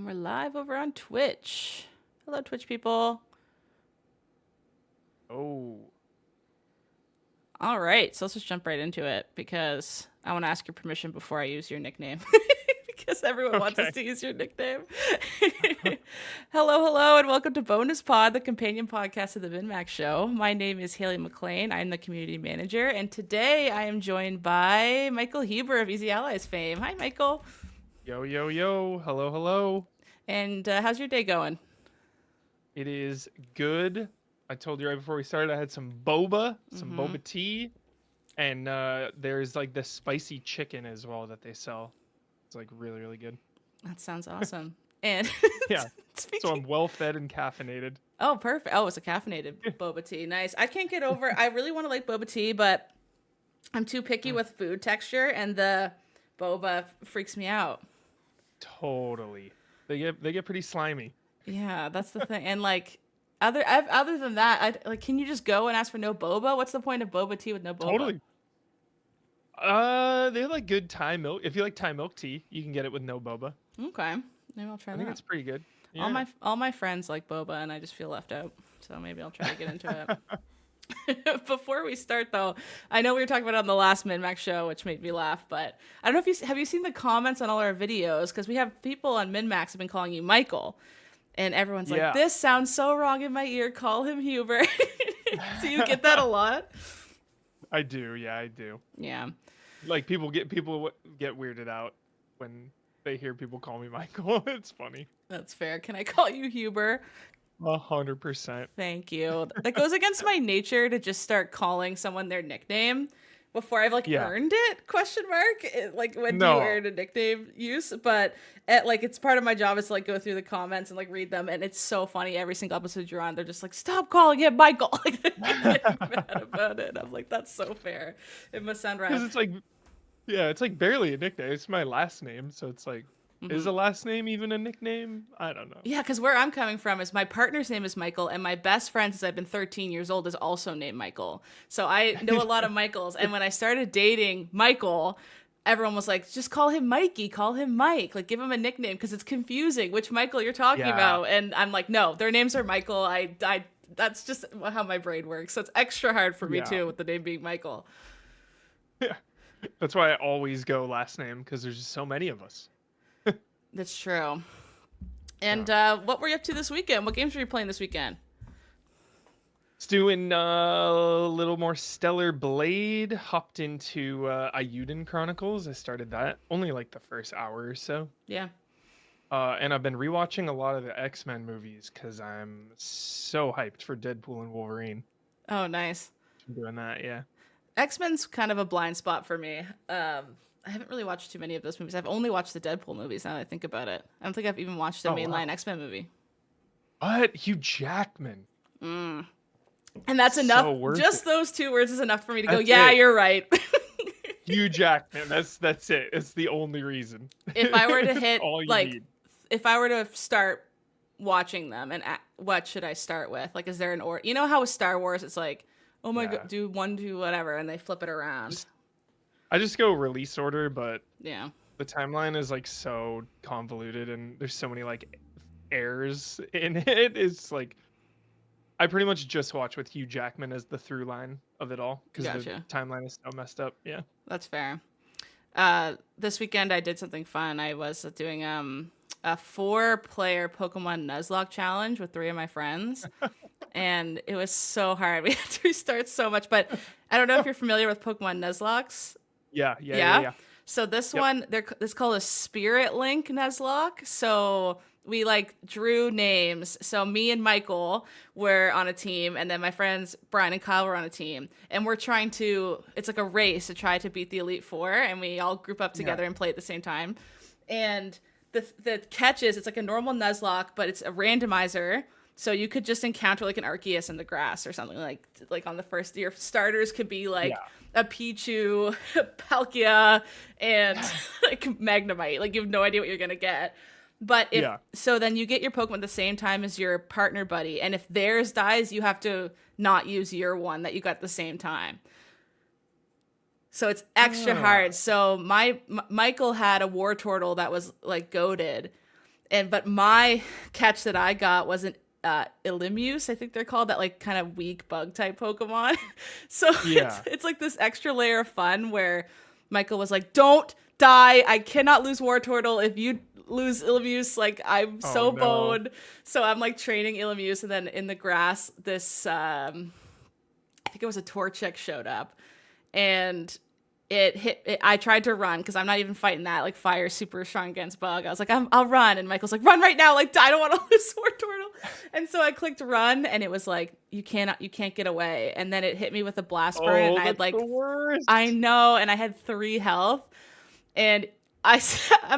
We're live over on Twitch. Hello, Twitch people. Oh. All right, so let's just jump right into it because I want to ask your permission before I use your nickname. Because everyone wants us Okay. to use your nickname. Hello, and welcome to Bonus Pod, the companion podcast of the Min-Max Show. My name is Haley McLean. I'm the community manager, and today I am joined by Michael Huber of Easy Allies fame. Hi, Michael. Yo, yo, yo. Hello, hello. And how's your day going? It is good. I told you right before we started I had some boba tea, and there's like this spicy chicken as well that they sell. It's like really, really good. That sounds awesome. And Yeah. So speaking I'm well fed and caffeinated. Oh, perfect. Oh, it's a caffeinated boba tea. Nice. I can't get over. I really want to like boba tea, but I'm too picky with food texture, and the boba freaks me out. Totally. They get pretty slimy. Yeah, that's the thing. And like other than that, I like. Can you just go and ask for no boba? What's the point of boba tea with no boba? Totally. They have like good Thai milk. If you like Thai milk tea, you can get it with no boba. Okay, maybe I'll try I think that. it's pretty good. Yeah. All my friends like boba, and I just feel left out. So maybe I'll try to get into it. Before we start, though, I know we were talking about it on the last Min-Max show, which made me laugh, but I don't know if have you seen the comments on all our videos, because we have people on Min-Max have been calling you Michael, and everyone's like, this sounds so wrong in my ear, call him Huber. Do you get that a lot? I do. Yeah, I do. Yeah. Like people get weirded out when they hear people call me Michael. It's funny. That's fair. Can I call you Huber? 100%. Thank you. That goes against my nature to just start calling someone their nickname before I've earned it, question mark. Like when do you earn a nickname use? But it's part of my job is to go through the comments and read them, and it's so funny. Every single episode you're on, they're just like, stop calling him Michael. Like they're getting mad about it. I'm like, that's so fair. It must sound right. Because it's like barely a nickname. It's my last name, so it's like, is a last name even a nickname? I don't know. Yeah, because where I'm coming from is my partner's name is Michael, and my best friend since I've been 13 years old is also named Michael. So I know a lot of Michaels. And when I started dating Michael, everyone was like, just call him Mikey, call him Mike, like give him a nickname because it's confusing which Michael you're talking about. And I'm like, no, their names are Michael. I that's just how my brain works. So it's extra hard for me too with the name being Michael. Yeah, that's why I always go last name because there's just so many of us. That's true. And what were you up to this weekend? What games were you playing this weekend? It's doing a little more Stellar Blade. Hopped into Ayuden Chronicles. I started that only like the first hour or so. Yeah. And I've been rewatching a lot of the X-Men movies because I'm so hyped for Deadpool and Wolverine. Oh, nice. I'm doing that, yeah. X-Men's kind of a blind spot for me. I haven't really watched too many of those movies. I've only watched the Deadpool movies now that I think about it. I don't think I've even watched the mainline X-Men movie. What? Hugh Jackman. And that's enough. So just those two words is enough for me to go, yeah, you're right. Hugh Jackman. That's it. It's the only reason. If I were to hit, if I were to start watching them, and what should I start with? Like, is there an order? You know how with Star Wars, it's like, oh my God, do one, do whatever, and they flip it around. I just go release order, but yeah, the timeline is like so convoluted and there's so many like errors in it. It's like I pretty much just watch with Hugh Jackman as the through line of it all because the timeline is so messed up. Yeah, that's fair. This weekend I did something fun. I was doing a 4-player Pokemon Nuzlocke challenge with 3 of my friends. And it was so hard. We had to restart so much. But I don't know if you're familiar with Pokemon Nuzlockes. Yeah. So this one, it's called a Spirit Link Nuzlocke. So we drew names. So me and Michael were on a team, and then my friends Brian and Kyle were on a team. And we're trying to, it's like a race to try to beat the Elite Four, and we all group up together and play at the same time. And the catch is, it's like a normal Nuzlocke, but it's a randomizer. So you could just encounter like an Arceus in the grass or something like on the first year. Starters could be a Pichu, Palkia, and like Magnemite. Like you have no idea what you're gonna get. But so then you get your Pokemon at the same time as your partner buddy, and if theirs dies, you have to not use your one that you got at the same time. So it's extra hard. So Michael had a Wartortle that was like goated. But my catch that I got wasn't Illumise, I think they're called, that like kind of weak bug type Pokemon. So Yeah. it's like this extra layer of fun where Michael was like, "Don't die! I cannot lose Wartortle. If you lose Illumise, like I'm Oh so no. boned." So I'm like training Illumise, and then in the grass, this I think it was a Torchic showed up, and it hit it, I tried to run because I'm not even fighting that like fire super strong against bug. I was like, I'll run, and Michael's like, run right now, like I don't want to lose Sword Turtle. And so I clicked run, and it was like, you can't get away. And then it hit me with a blast burn, and Oh, I had that's like, the worst. I know, and I had 3 health. And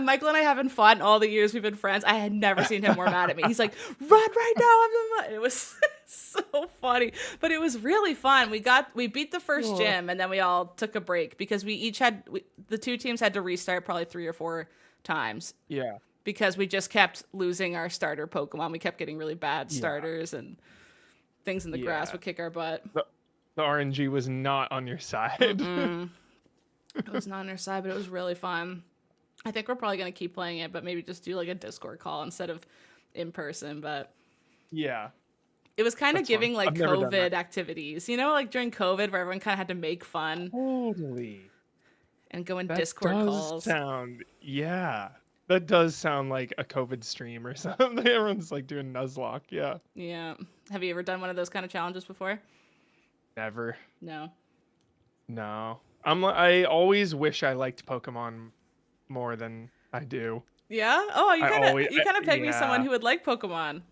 Michael and I haven't fought in all the years we've been friends. I had never seen him more mad at me. He's like, run right now. It was so funny, but it was really fun. We beat the first Oh. gym, and then we all took a break because the 2 teams had to restart probably 3 or 4 times Yeah. because we just kept losing our starter Pokemon. We kept getting really bad Yeah. starters, and things in the grass would kick our butt. The RNG was not on your side. It was not on our side, but it was really fun. I think we're probably going to keep playing it, but maybe just do like a Discord call instead of in person. But Yeah. it was kind of That's fun. giving like I've never done COVID that. activities, like during COVID where everyone kind of had to make fun Totally. and go in That Discord does calls. sound, yeah. That does sound like a COVID stream or something. Everyone's like doing Nuzlocke. Yeah. Yeah. Have you ever done one of those kind of challenges before? Never. No. No. I always wish I liked Pokemon more than I do. Yeah? Oh, I always, you kind of pegged me someone yeah. who would like Pokemon.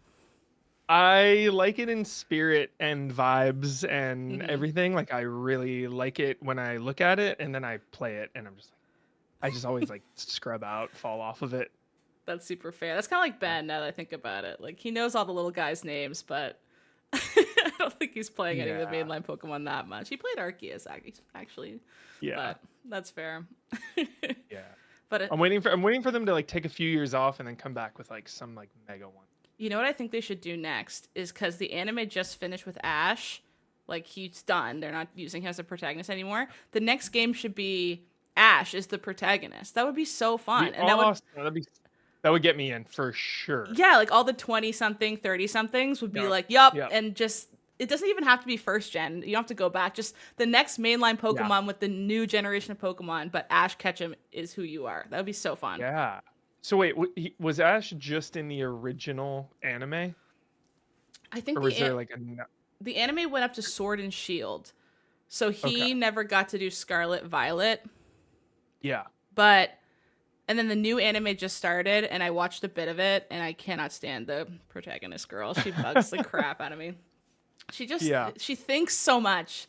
I like it in spirit and vibes and Mm-hmm. everything. Like I really like it when I look at it and then I play it and I'm just like, I just always like scrub out, fall off of it. That's super fair. That's kind of like Ben now that I think about it. Like he knows all the little guys' names, but I don't think he's playing any of the Yeah. mainline Pokemon that much. He played Arceus actually, Yeah. but that's fair. Yeah. But I'm waiting for them to like take a few years off and then come back with like some like mega one. you know what I think they should do next is because the anime just finished with Ash, like he's done. They're not using him as a protagonist anymore. The next game should be Ash is the protagonist. That would be so fun, and That would get me in for sure. yeah, like all the 20 something, 30 somethings would be Yep. like, yup, Yep. and just it doesn't even have to be first gen. You don't have to go back. Just the next mainline Pokemon with the new generation of Pokemon, but Ash Ketchum is who you are. That would be so fun. Yeah. So wait, was Ash just in the original anime, I think or was there like a? the anime went up to Sword and Shield. So he Okay. never got to do Scarlet Violet. Yeah. But and then the new anime just started and I watched a bit of it and I cannot stand the protagonist girl. She bugs the crap out of me. She thinks so much.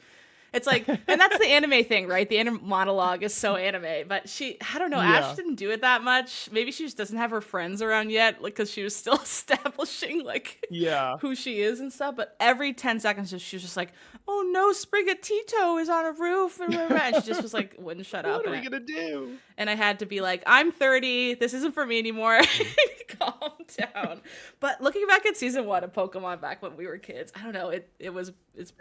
It's like, and that's the anime thing, right? The anime monologue is so anime, but I don't know, Ash didn't do it that much. Maybe she just doesn't have her friends around yet, like, because she was still establishing, like, who she is and stuff. But every 10 seconds, she was just like, oh no, Sprigatito is on a roof, and she just was like, wouldn't shut up. What are we gonna do? And I had to be like, I'm 30. This isn't for me anymore. Calm down. But looking back at season 1 of Pokemon back when we were kids, I don't know. It's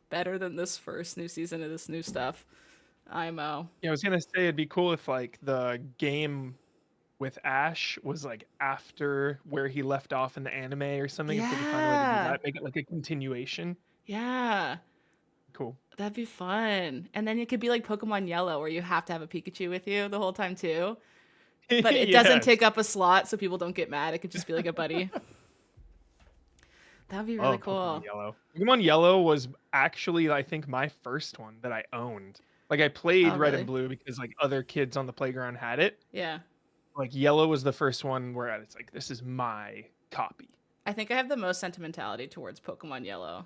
better than this first new season of this new stuff. IMO. Yeah, I was gonna say it'd be cool if like the game with Ash was like after where he left off in the anime or something. If they could find a way to do that, make it like a continuation. Yeah. Cool. That'd be fun. And then it could be like Pokemon Yellow where you have to have a Pikachu with you the whole time too. But it doesn't take up a slot so people don't get mad. It could just be like a buddy. That'd be really cool. Pokemon Yellow. Pokemon Yellow was actually, I think, my first one that I owned. Like I played Red and Blue because like other kids on the playground had it. Yeah. Like Yellow was the first one where it's like, this is my copy. I think I have the most sentimentality towards Pokemon Yellow.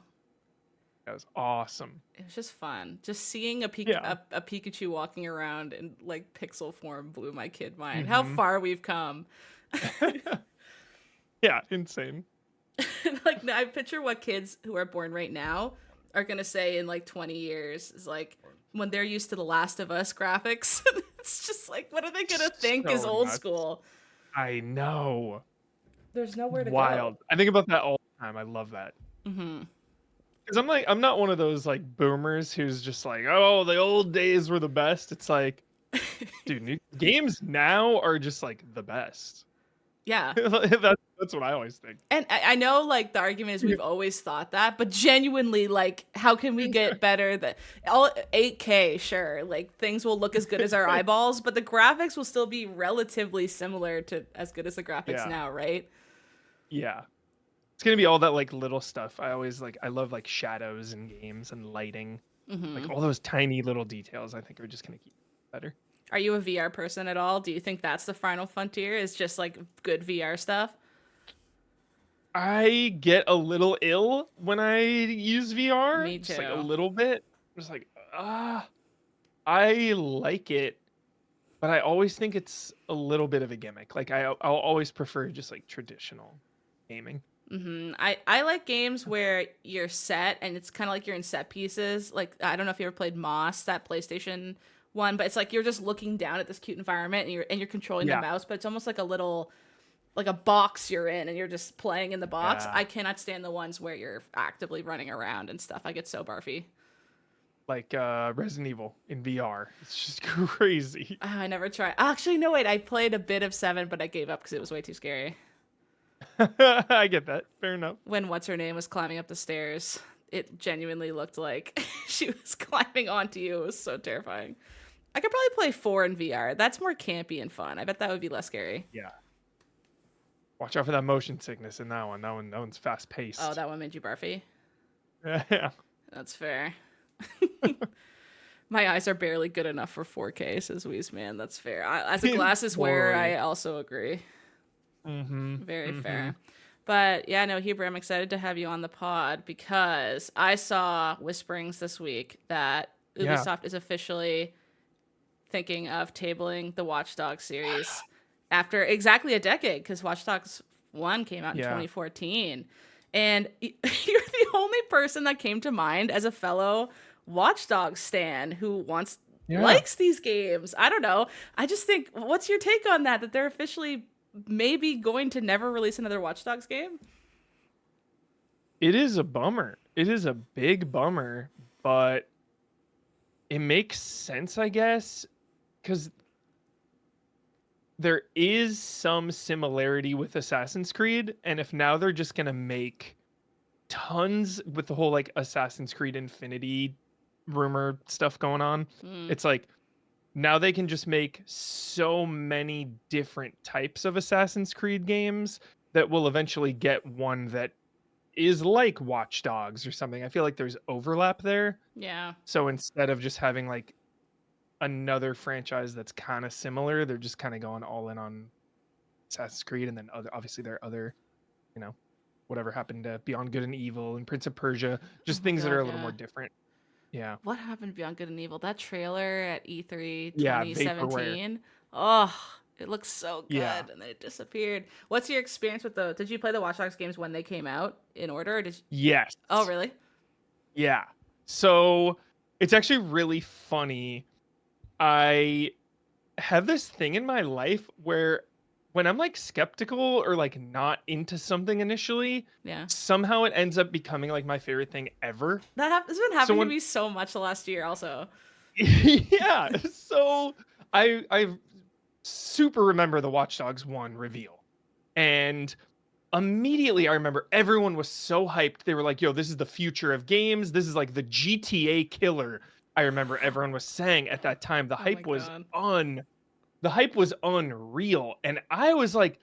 That was awesome. It was just fun. Just seeing a Pikachu walking around in like pixel form blew my kid mind. How far we've come. Yeah, insane. Like I picture what kids who are born right now are gonna say in like 20 years is like when they're used to the Last of Us graphics. It's just like, what are they gonna think is old school? I know. There's nowhere to Wild. go. I think about that all the time. I love that. Because I'm not one of those like boomers who's just like, oh, the old days were the best. It's like, dude, new games now are just like the best. Yeah. That's what I always think. And I know, like, the argument is we've always thought that, but genuinely, like, how can we get better that all 8K, sure, like things will look as good as our eyeballs, but the graphics will still be relatively similar to as good as the graphics Yeah. now, right? Yeah. It's gonna be all that like little stuff. I love like shadows in games and lighting. Like Hmm. all those tiny little details I think are just gonna keep it better. Are you a VR person at all? Do you think that's the final frontier? Is just like good VR stuff? I get a little ill when I use VR, Me just like a too. little bit. Just like, I like it, but I always think it's a little bit of a gimmick. Like I'll always prefer just like traditional gaming. I like games where you're set and it's kind of like you're in set pieces. Like I don't know if you ever played Moss, that PlayStation one, but it's like you're just looking down at this cute environment and you're controlling the Yeah. mouse, but it's almost like a little like a box you're in and you're just playing in the box. Yeah. I cannot stand the ones where you're actively running around and stuff. I get so barfy. Like Resident Evil in VR. It's just crazy. Ah, I never tried. Actually, no, wait. I played a bit of 7, but I gave up because it was way too scary. I get that. Fair enough. When what's her name was climbing up the stairs, it genuinely looked like she was climbing onto you. It was so terrifying. I could probably play 4 in VR. That's more campy and fun. I bet that would be less scary. Yeah. Watch out for that motion sickness in that one. That one's fast Oh, paced. that one made you barfy? Yeah. That's fair. My eyes are barely good enough for 4K, says Weeze, man. That's fair. As a glasses wearer, I also agree. Mm-hmm. Very Mm-hmm. fair. But yeah, no, Huber, I'm excited to have you on the pod because I saw whisperings this week that Yeah. Ubisoft is officially thinking of tabling the Watch Dogs series after exactly a decade because Watch Dogs 1 came out in Yeah. 2014. And you're the only person that came to mind as a fellow Watch Dogs stan who Yeah. likes these games. I don't know. I just think, what's your take on that they're officially maybe going to never release another Watch Dogs game? It is a bummer. It is a big bummer, but it makes sense, I guess, because there is some similarity with Assassin's Creed, and if now they're just gonna make tons with the whole like Assassin's Creed Infinity rumor stuff going on, Mm, it's like now they can just make so many different types of Assassin's Creed games that will eventually get one that is like Watch Dogs or something. I feel like there's overlap there. yeah. So instead of just having like another franchise that's kind of similar, they're just kind of going all in on Assassin's Creed, and then obviously there are other, you know, whatever happened to Beyond Good and Evil and Prince of Persia, Oh just my things that are god, a little more yeah. different. Yeah. What happened Beyond Good and Evil? That trailer at E3 Yeah, vaporware. 2017. Oh, it looks so Yeah. good, and then it disappeared. What's your experience with the? Did you play the Watch Dogs games when they came out in order? Or did you, Yes. oh, really? Yeah. So it's actually really funny. I have this thing in my life where when I'm like skeptical or like not into something initially, Yeah. somehow it ends up becoming like my favorite thing ever. It's been So happening to when me so much the last year. Also, yeah, so I super remember the Watch Dogs 1 reveal. And immediately I remember everyone was so hyped. They were like, "Yo, this is the future of games. This is like the GTA killer." I remember everyone was saying at that time oh my god. the hype was unreal. And I was like,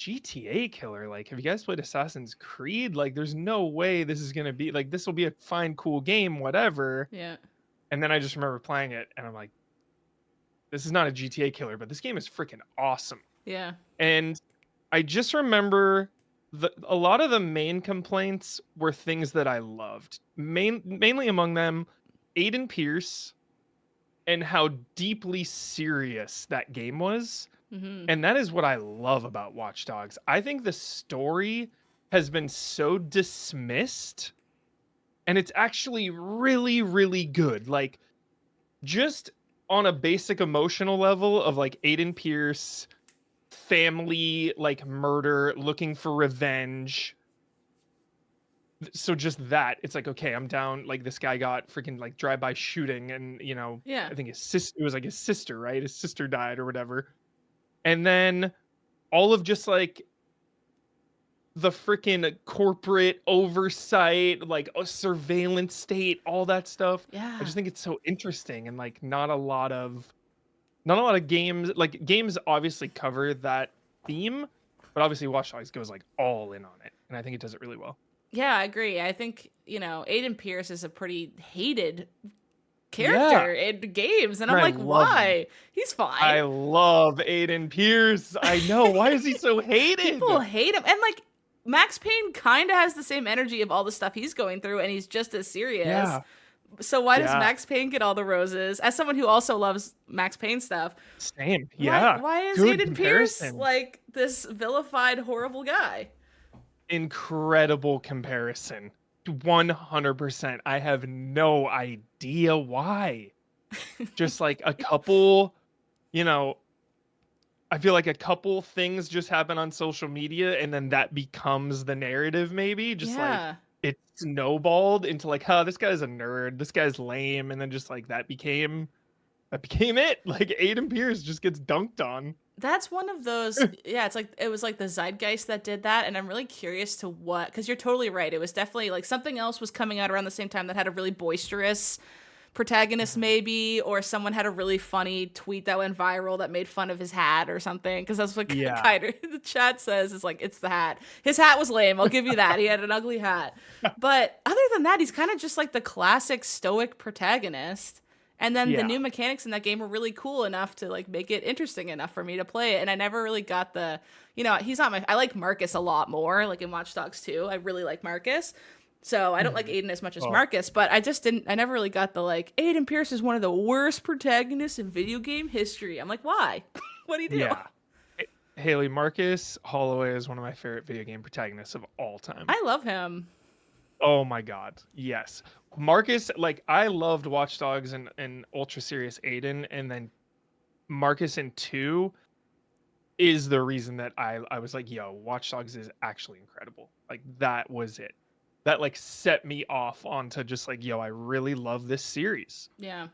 GTA killer? Like, have you guys played Assassin's Creed? Like, there's no way this is gonna be like this will be a fine, cool game, whatever. Yeah. And then I just remember playing it and I'm like, this is not a GTA killer, but this game is freaking awesome. Yeah. And I just remember a lot of the main complaints were things that I loved. Mainly among them, Aiden Pierce and how deeply serious that game was. Mm-hmm. And that is what I love about Watch Dogs. I think the story has been so dismissed and it's actually really, really good. Like, just on a basic emotional level of like Aiden Pierce, family, like murder, looking for revenge. So just that, it's like, okay, I'm down. Like this guy got freaking like drive-by shooting, and Yeah. I think his sister, it was like his sister, right? His sister died or whatever. And then all of just like the freaking corporate oversight, like a surveillance state, all that stuff. I Yeah. just think it's so interesting, and like not a lot of games, like games obviously cover that theme, but obviously Watch Dogs goes like all in on it, and I think it does it really well. Yeah, I agree. I think, Aiden Pierce is a pretty hated Yeah, character in games, and and I'm I like, love him. why? He's fine. I love Aiden Pierce. I know. Why is he so hated? People hate him. And like Max Payne kind of has the same energy of all the stuff he's going through, and he's just as serious. Yeah, So why does yeah, Max Payne get all the roses? As someone who also loves Max Payne stuff, same. why Yeah, why is good Aiden Pierce comparison. like this vilified, horrible guy? Incredible comparison. 100%. I have no idea why. Just like a couple, you know, I feel like a couple things just happen on social media and then that becomes the narrative maybe. Just like Yeah. it snowballed into like, huh, this guy's a nerd, this guy's lame, and then just like that became it. Like Aiden Pierce just gets dunked on. That's one of those, yeah, it's like it was like the zeitgeist that did that, and I'm really curious to what, because you're totally right. It was definitely like something else was coming out around the same time that had a really boisterous protagonist, Mhm. maybe, or someone had a really funny tweet that went viral that made fun of his hat or something. Because that's what Yeah. Kiter the chat says is like, it's the hat. His hat was lame. I'll give you that. He had an ugly hat, but other than that, he's kind of just like the classic stoic protagonist. And then the Yeah. new mechanics in that game were really cool enough to like make it interesting enough for me to play it. And I never really got the, he's not my. I like Marcus a lot more, like in Watch Dogs 2. I really like Marcus. So I don't like Mhm. Aiden as much as Oh, Marcus, but I never really got the like, Aiden Pierce is one of the worst protagonists in video game history. I'm like, why? What do you do? yeah. Haley, Marcus Holloway is one of my favorite video game protagonists of all time. I love him. Oh my god. Yes. Marcus, like I loved Watch Dogs and Ultra Serious Aiden, and then Marcus in 2 is the reason that I was like, yo, Watch Dogs is actually incredible. Like that was it. That like set me off onto just like, yo, I really love this series. Yeah.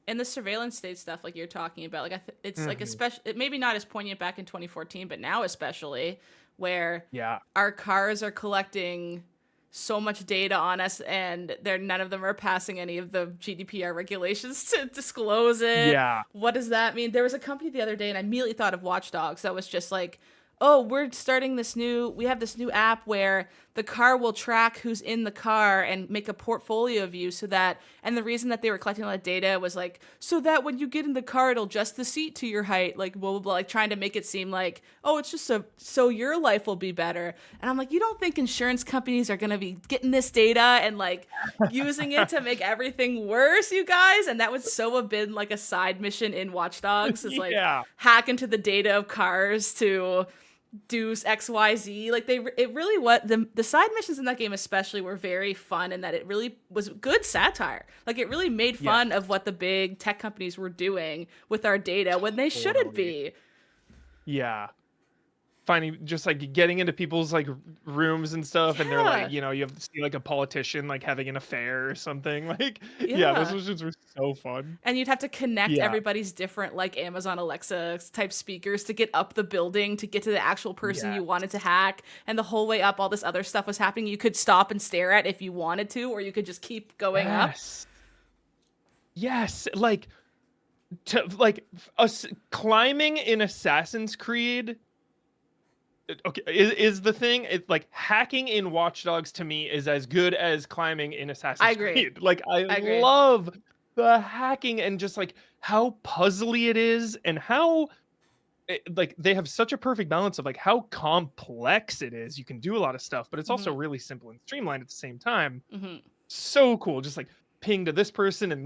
And the surveillance state stuff, like you're talking about, like it's like Mhm. especially, it maybe not as poignant back in 2014, but now especially, where Yeah. our cars are collecting so much data on us, and none of them are passing any of the GDPR regulations to disclose it. Yeah. What does that mean? There was a company the other day, and I immediately thought of Watch Dogs that was just like, oh, we have this new app where the car will track who's in the car and make a portfolio of you, so that, and the reason that they were collecting all that data was like, so that when you get in the car, it'll adjust the seat to your height, like blah, blah, blah, like trying to make it seem like, oh, it's just so your life will be better. And I'm like, you don't think insurance companies are going to be getting this data and like using it to make everything worse, you guys? And that would so have been like a side mission in Watch Dogs, is like Yeah. hack into the data of cars to do XYZ. Like it really, what the side missions in that game especially were very fun, and that it really was good satire. Like it really made Yeah. fun of what the big tech companies were doing with our data when they shouldn't Totally. be. Yeah. Finding just like getting into people's like rooms and stuff, and they're Yeah. like, you have to see like a politician like having an affair or something. Like, yeah, those Yeah. missions were so fun. And you'd have to connect Yeah. everybody's different like Amazon Alexa type speakers to get up the building to get to the actual person Yeah. you wanted to hack. And the whole way up, all this other stuff was happening. You could stop and stare at if you wanted to, or you could just keep going up. Yes. Yes. Like like us climbing in Assassin's Creed. Okay, is the thing. It's like hacking in Watch Dogs to me is as good as climbing in I Assassin's agree. Creed. Like I I agree. love the hacking and just like how puzzly it is, and how like they have such a perfect balance of like how complex it is. You can do a lot of stuff, but it's also Hmm. really simple and streamlined at the same time. Hmm. So cool. Just like ping to this person and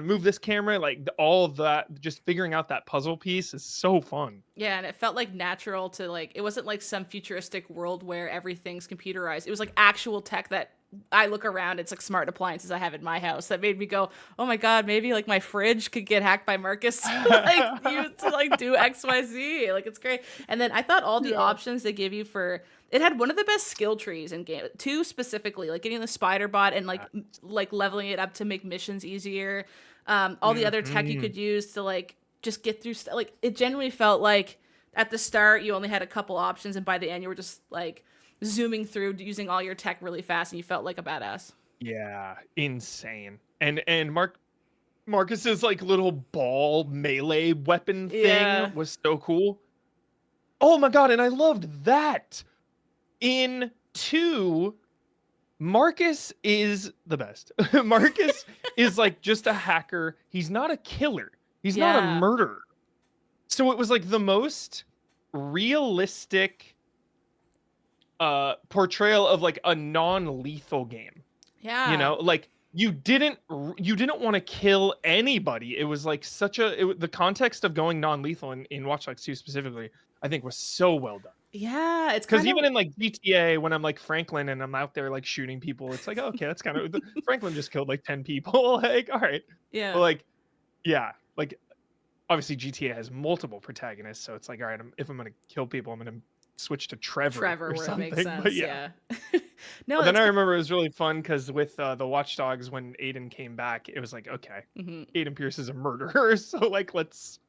move this camera, like all of that, just figuring out that puzzle piece is so fun. Yeah, and it felt like natural to like, it wasn't like some futuristic world where everything's computerized. It was like actual tech that I look around, it's like smart appliances I have in my house that made me go, oh my god, maybe like my fridge could get hacked by Marcus to like do XYZ. Like it's great. And then I thought all the Yeah. options they give you for it had one of the best skill trees in game. Two specifically, like getting the spider bot and like leveling it up to make missions easier. All the other tech you Mhm. could use to like just get through like it genuinely felt like at the start you only had a couple options, and by the end you were just like zooming through using all your tech really fast, and you felt like a badass. Yeah, insane. And Marcus's like little ball melee weapon Yeah. thing was so cool. Oh my god, and I loved that. In 2, Marcus is the best. Marcus is like just a hacker. He's not a killer. He's not a Yeah. murderer. So it was like the most realistic portrayal of like a non-lethal game. You Yeah. know, like you didn't want to kill anybody. It was like the context of going non-lethal in Watch Dogs 2 specifically, I think was so well done. Yeah, it's Because kind even of in like GTA, when I'm like Franklin and I'm out there like shooting people, it's like, oh, okay, that's kind of Franklin just killed like 10 people. Like, all right. But yeah. like, yeah, like obviously GTA has multiple protagonists, so it's like, all right, if I'm gonna kill people, I'm gonna switch to Trevor Trevor or where it makes something. But sense. yeah. Yeah. No, But then that's I remember it was really fun because with the Watch Dogs, when Aiden came back, it was like, okay, mhm. Aiden Pierce is a murderer, so like let's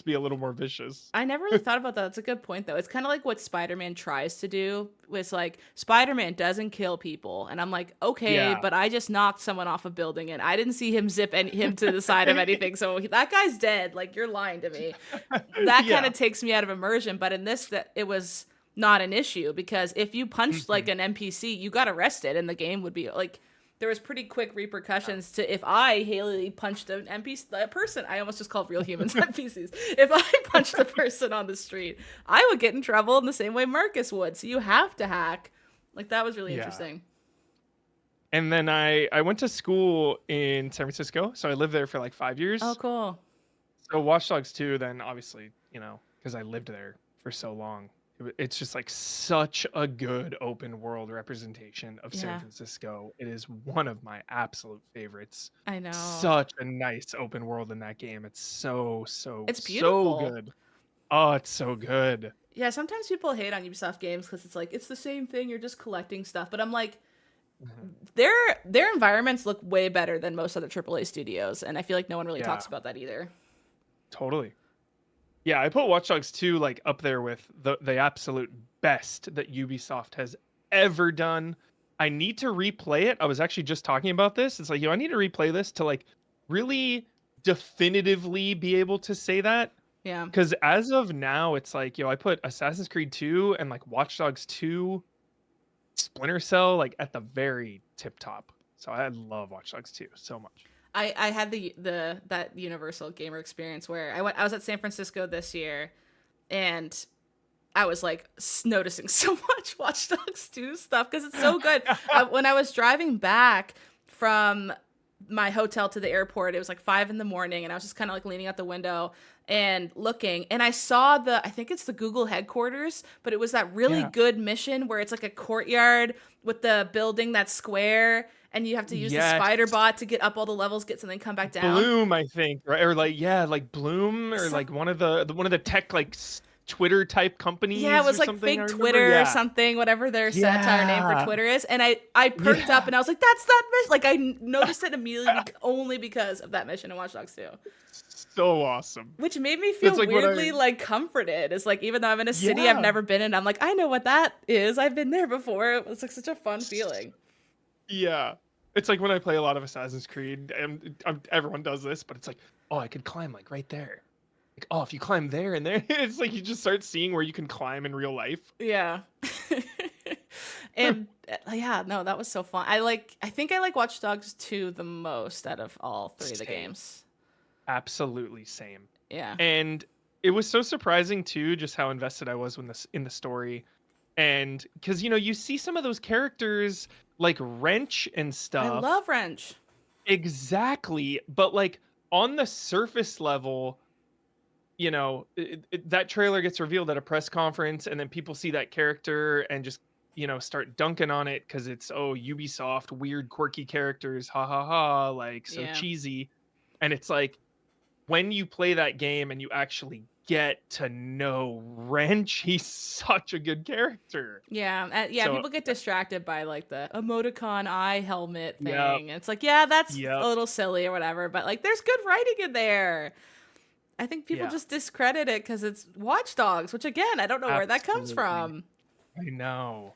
be a little more vicious. I never really thought about that. That's a good point, though. It's kind of like what Spider-Man tries to do. It's like Spider-Man doesn't kill people, and I'm like, okay, Yeah. but I just knocked someone off a building, and I didn't see him zip him to the side of anything, so that guy's dead. Like, you're lying to me. That kind Yeah. of takes me out of immersion. But in this, that it was not an issue, because if you punched like Mhm. an NPC, you got arrested, and the game would be like, there was pretty quick repercussions to if I, Haley, punched an NPC, a person. I almost just called real humans NPCs. If I punched a person on the street, I would get in trouble in the same way Marcus would. So you have to hack. Like, that was really Yeah. interesting. And then I went to school in San Francisco, so I lived there for like 5 years. Oh, cool. So Watch Dogs 2, then obviously, because I lived there for so long, it's just like such a good open world representation of San Yeah, Francisco. It is one of my absolute favorites. I know. Such a nice open world in that game. It's so, so, It's so beautiful. good. Oh, it's so good. Yeah, sometimes people hate on Ubisoft games because it's like, it's the same thing. You're just collecting stuff. But I'm like, Mhm. their environments look way better than most other AAA studios. And I feel like no one really Yeah, talks about that either. totally. Yeah, I put Watch Dogs 2 like up there with the absolute best that Ubisoft has ever done. I need to replay it. I was actually just talking about this. It's like, I need to replay this to like really definitively be able to say that. Yeah. Because as of now, it's like, I put Assassin's Creed 2 and like Watch Dogs 2, Splinter Cell like at the very tip top. So I love Watch Dogs 2 so much. I had the that universal gamer experience where I was at San Francisco this year, and I was like noticing so much Watch Dogs 2 stuff because it's so good. When I was driving back from my hotel to the airport, it was like 5 a.m, and I was just kind of like leaning out the window and looking, and I saw I think it's the Google headquarters, but it was that really Yeah. good mission where it's like a courtyard with the building that's square, and you have to use the Yes. spider bot to get up all the levels, get something, come back down. Bloom, I think, right? Or like, yeah, like Bloom, or like one of the tech like Twitter type companies. Yeah, it was or like something. I fake remember. Twitter or Yeah. something, whatever their satire name for Yeah. Twitter is. And I perked up Yeah. and I was like, that's that mission. Like, I noticed it immediately only because of that mission in Watch Dogs 2. So awesome. Which made me feel That's like weirdly like comforted. It's like, even though I'm in a city I've Yeah. never been in, I'm like, I know what that is. I've been there before. It was like such a fun feeling. Yeah. It's like when I play a lot of Assassin's Creed, and everyone does this, but it's like, oh, I could climb like right there. Like, oh, if you climb there and there, it's like you just start seeing where you can climb in real life. Yeah. And yeah, no, that was so fun. I think I like Watch Dogs 2 the most out of all 3 of the Same. games. Absolutely same. Yeah. And it was so surprising too, just how invested I was in the story. And because you see some of those characters like Wrench and I stuff. love Wrench. Exactly. But like on the surface level, that trailer gets revealed at a press conference, and then people see that character and just start dunking on it because it's Ubisoft, weird quirky characters, ha ha ha, like so Yeah. cheesy. And it's like, when you play that game and you actually get to know Wrench, he's such a good character. Yeah, So people get distracted by like the emoticon eye helmet Yep. thing. It's like, yeah, that's Yep. a little silly or whatever, but like there's good writing in there. I think people Yeah. just discredit it because it's Watch Dogs, which again, I don't know where that comes Absolutely. from. I know.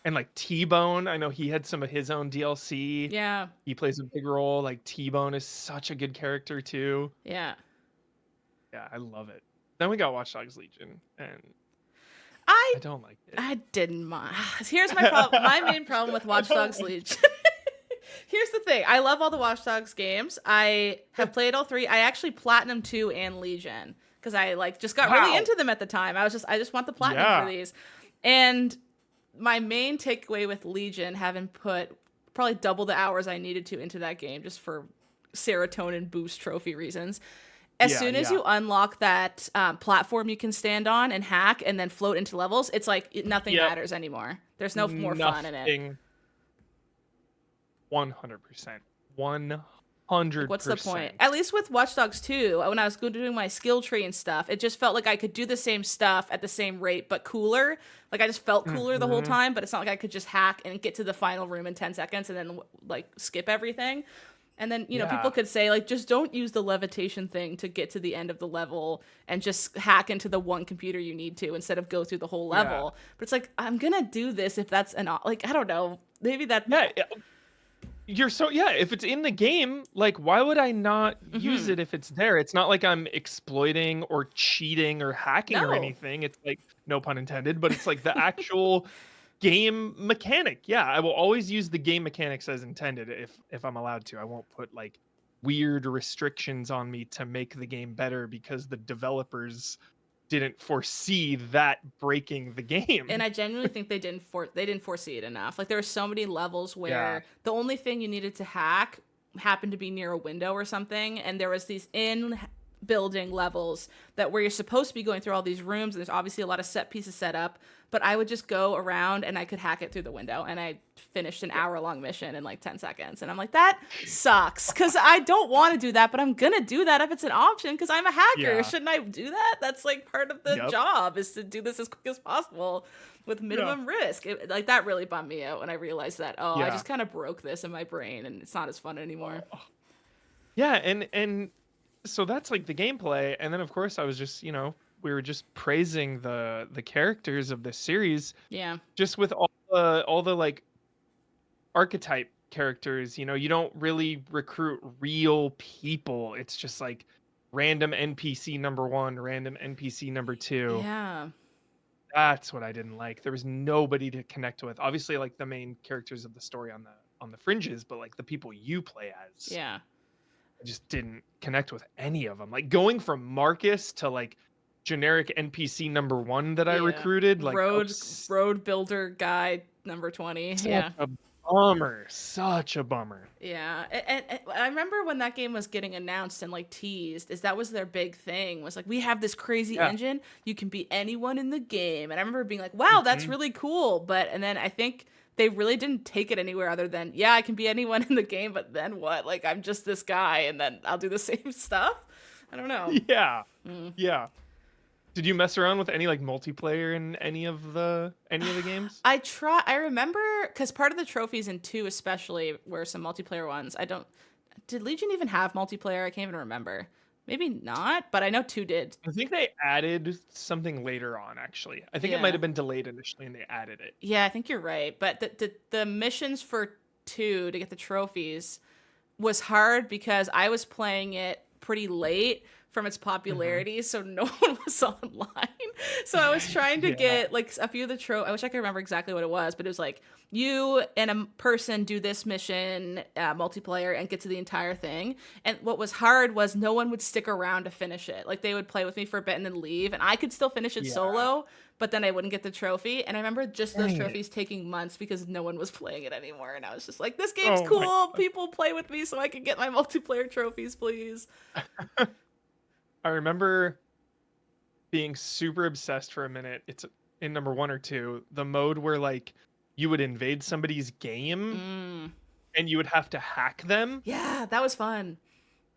And like T-Bone, I know he had some of his own DLC. Yeah, He plays a big role. Like T-Bone is such a good character too. yeah. Yeah, I love it. Then we got Watch Dogs Legion, and I I don't like it. I didn't mind. Here's my problem. My main problem with I Watch don't Dogs like Legion. Here's the thing. I love all the Watch Dogs games. I have played all three. I actually Platinum 2 and Legion because I like just got really Wow. into them at the time. I just want the Platinum for Yeah. these. And my main takeaway with Legion, having put probably double the hours I needed to into that game just for serotonin boost trophy reasons. As Yeah, soon as yeah. you unlock that platform you can stand on and hack and then float into levels, it's like nothing Yep. matters anymore. There's no more fun in it. Nothing. 100%. 100%. Like, what's the point? At least with Watch Dogs 2, when I was doing my skill tree and stuff, it just felt like I could do the same stuff at the same rate, but cooler. Like, I just felt cooler the whole time, but it's not like I could just hack and get to the final room in 10 seconds and then, like, skip everything. And then, you know, people could say, like, just don't use the levitation thing to get to the end of the level and just hack into the one computer you need to instead of go through the whole level. But it's like, I'm gonna do this if that's like, I don't know. Maybe that... Yeah. If it's in the game, like, why would I not use it if it's there? It's not like I'm exploiting or cheating or hacking or No. anything. It's like, no pun intended, but it's like the actual game mechanic. Yeah, I will always use the game mechanics as intended if I'm allowed to. I won't put like weird restrictions on me to make the game better because the developers didn't foresee that breaking the game. And I genuinely think they didn't foresee it enough. Like, there were so many levels where the only thing you needed to hack happened to be near a window or something, and there was these building levels that where you're supposed to be going through all these rooms, and there's obviously a lot of set pieces set up, but I would just go around and I could hack it through the window, and I finished an hour-long mission in like 10 seconds. And I'm like, that sucks, because I don't want to do that, but I'm gonna do that if it's an option because I'm a hacker. Yeah. Shouldn't I do that? That's like part of the job, is to do this as quick as possible with minimum risk. Like, that really bummed me out when I realized that, I just kind of broke this in my brain and it's not as fun anymore. Yeah, and so that's like the gameplay, and then of course I was just, we were just praising the characters of this series. Yeah. Just with all the like archetype characters, you don't really recruit real people. It's just like random NPC number 1, random NPC number 2. Yeah. That's what I didn't like. There was nobody to connect with. Obviously, like the main characters of the story on the fringes, but like the people you play as. Yeah. I just didn't connect with any of them. Like going from Marcus to like generic NPC number 1 that I recruited, like road builder guy number 20. Yeah. Such a bummer. Yeah. And I remember when that game was getting announced and like teased, that was their big thing, was like, we have this crazy engine, you can be anyone in the game. And I remember being like, wow, that's really cool. And then I think they really didn't take it anywhere other than, yeah, I can be anyone in the game, but then what? Like, I'm just this guy and then I'll do the same stuff? I don't know. Yeah. Yeah. Did you mess around with any like multiplayer in any of the games? I remember, because part of the trophies in 2 especially were some multiplayer ones. Did Legion even have multiplayer? I can't even remember. Maybe not, but I know 2 did. I think they added something later on, actually. I think it might have been delayed initially and they added it. Yeah, I think you're right. But the missions for 2 to get the trophies was hard because I was playing it pretty late from its popularity, so no one was online. So I was trying to get like a few of the I wish I could remember exactly what it was, but it was like, you and a person do this mission multiplayer and get to the entire thing. And what was hard was no one would stick around to finish it. Like, they would play with me for a bit and then leave, and I could still finish it solo, but then I wouldn't get the trophy. And I remember just those trophies taking months because no one was playing it anymore. And I was just like, this game's cool. People play with me so I can get my multiplayer trophies, please. I remember being super obsessed for a minute. It's in number 1 or 2, the mode where like you would invade somebody's game and you would have to hack them. Yeah, that was fun.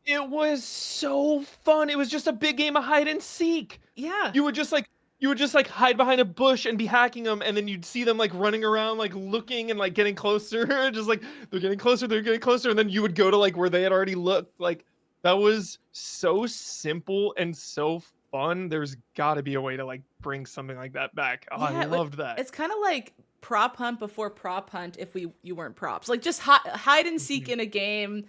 It was so fun. It was just a big game of hide and seek. Yeah. You would just like hide behind a bush and be hacking them, and then you'd see them like running around, like looking and like getting closer, just like they're getting closer, and then you would go to like where they had already looked. Like, That was so simple and so fun. There's got to be a way to like bring something like that back. Oh, I Yeah, loved that. it's kind of like prop hunt before prop hunt if you weren't props. Like just hide and seek Mhm. in a game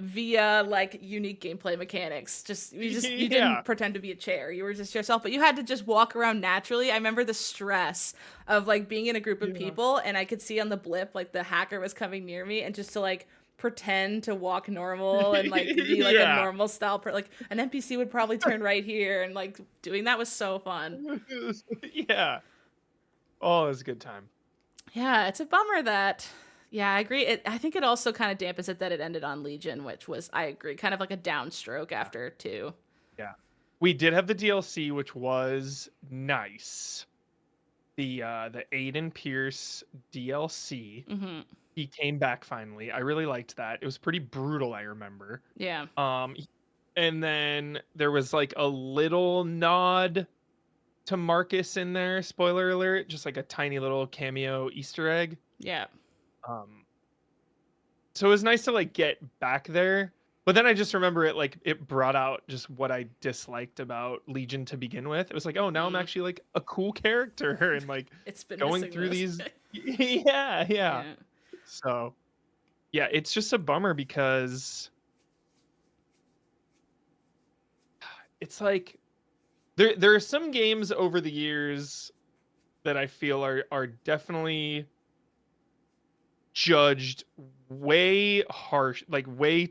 via like unique gameplay mechanics. Just you Yeah. didn't pretend to be a chair. You were just yourself, but you had to just walk around naturally. I remember the stress of like being in a group of Yeah. people and I could see on the blip like the hacker was coming near me and just to like pretend to walk normal and like be like a Yeah. normal style like an NPC would probably turn right here and like doing that was so fun. Yeah. Oh, it was a good time. Yeah, it's a bummer that. Yeah, I agree. I think it also kind of dampens it that it ended on Legion, which was, I agree, kind of like a downstroke Yeah. after 2. Yeah. We did have the DLC, which was nice. The Aiden Pierce DLC. Mm-hmm. He came back finally. I really liked that. It was pretty brutal, I remember. Yeah. Um and then there was like a little nod to Marcus in there, spoiler alert, just like a tiny little cameo Easter egg. Yeah. Um so it was nice to like get back there. But then I just remember it brought out just what I disliked about Legion to begin with. It was like, oh, now I'm Mm. actually like a cool character and like It's been going missing through this. these yeah, yeah. Yeah. So, yeah, it's just a bummer because it's like there are some games over the years that I feel are definitely judged way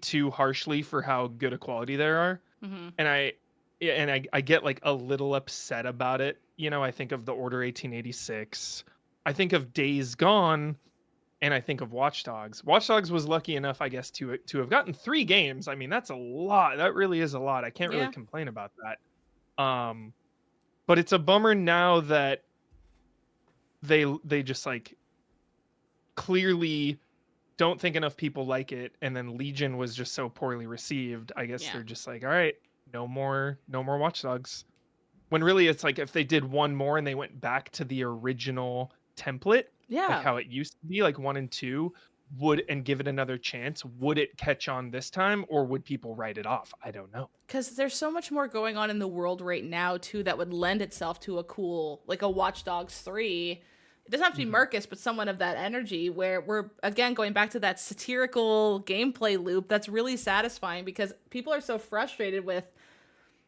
too harshly for how good a quality there are. Mm-hmm. And I get like a little upset about it. You know, I think of the Order 1886. I think of Days Gone, and I think of Watch Dogs. Watch Dogs was lucky enough, I guess, to have gotten 3 games. I mean, that's a lot. That really is a lot. I can't really Yeah. complain about that. But it's a bummer now that they just like clearly don't think enough people like it, and then Legion was just so poorly received. I guess Yeah. they're just like, all right, no more Watch Dogs. When really it's like if they did one more and they went back to the original template, like Yeah. how it used to be, like 1 and 2, would and give it another chance, would it catch on this time or would people write it off? I don't know. Because there's so much more going on in the world right now, too, that would lend itself to a cool, like a Watch Dogs 3. It doesn't have to be Mhm. Marcus, but someone of that energy where we're, again, going back to that satirical gameplay loop that's really satisfying because people are so frustrated with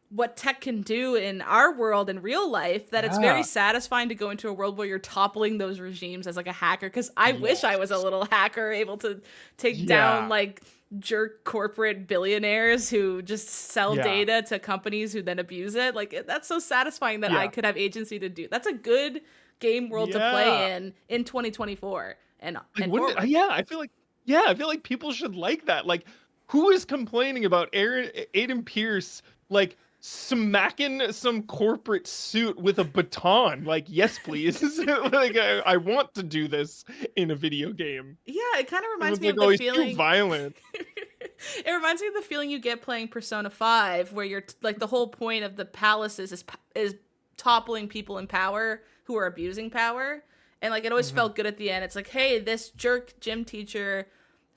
what tech can do in our world in real life that it's very Yeah. satisfying to go into a world where you're toppling those regimes as like a hacker because I wish I was a Yes. little hacker able to take down Yeah. like jerk corporate billionaires who just sell Yeah. data to companies who then abuse it. Like that's so satisfying that I Yeah. could have agency to do. That's a good game world to Yeah. play in 2024 Like, and wouldn't it forward. yeah, I feel like people should like that. Like, who is complaining about Aiden Pierce, like, smacking some corporate suit with a baton? Like, yes, please. Like, I want to do this in a video game. Yeah, it kind of It reminds was me like, of oh, the he's too feeling. violent. It reminds me of the feeling you get playing Persona 5 where you're like the whole point of the palaces is toppling people in power who are abusing power. And like it always Mhm. felt good at the end. It's like, "Hey, this jerk gym teacher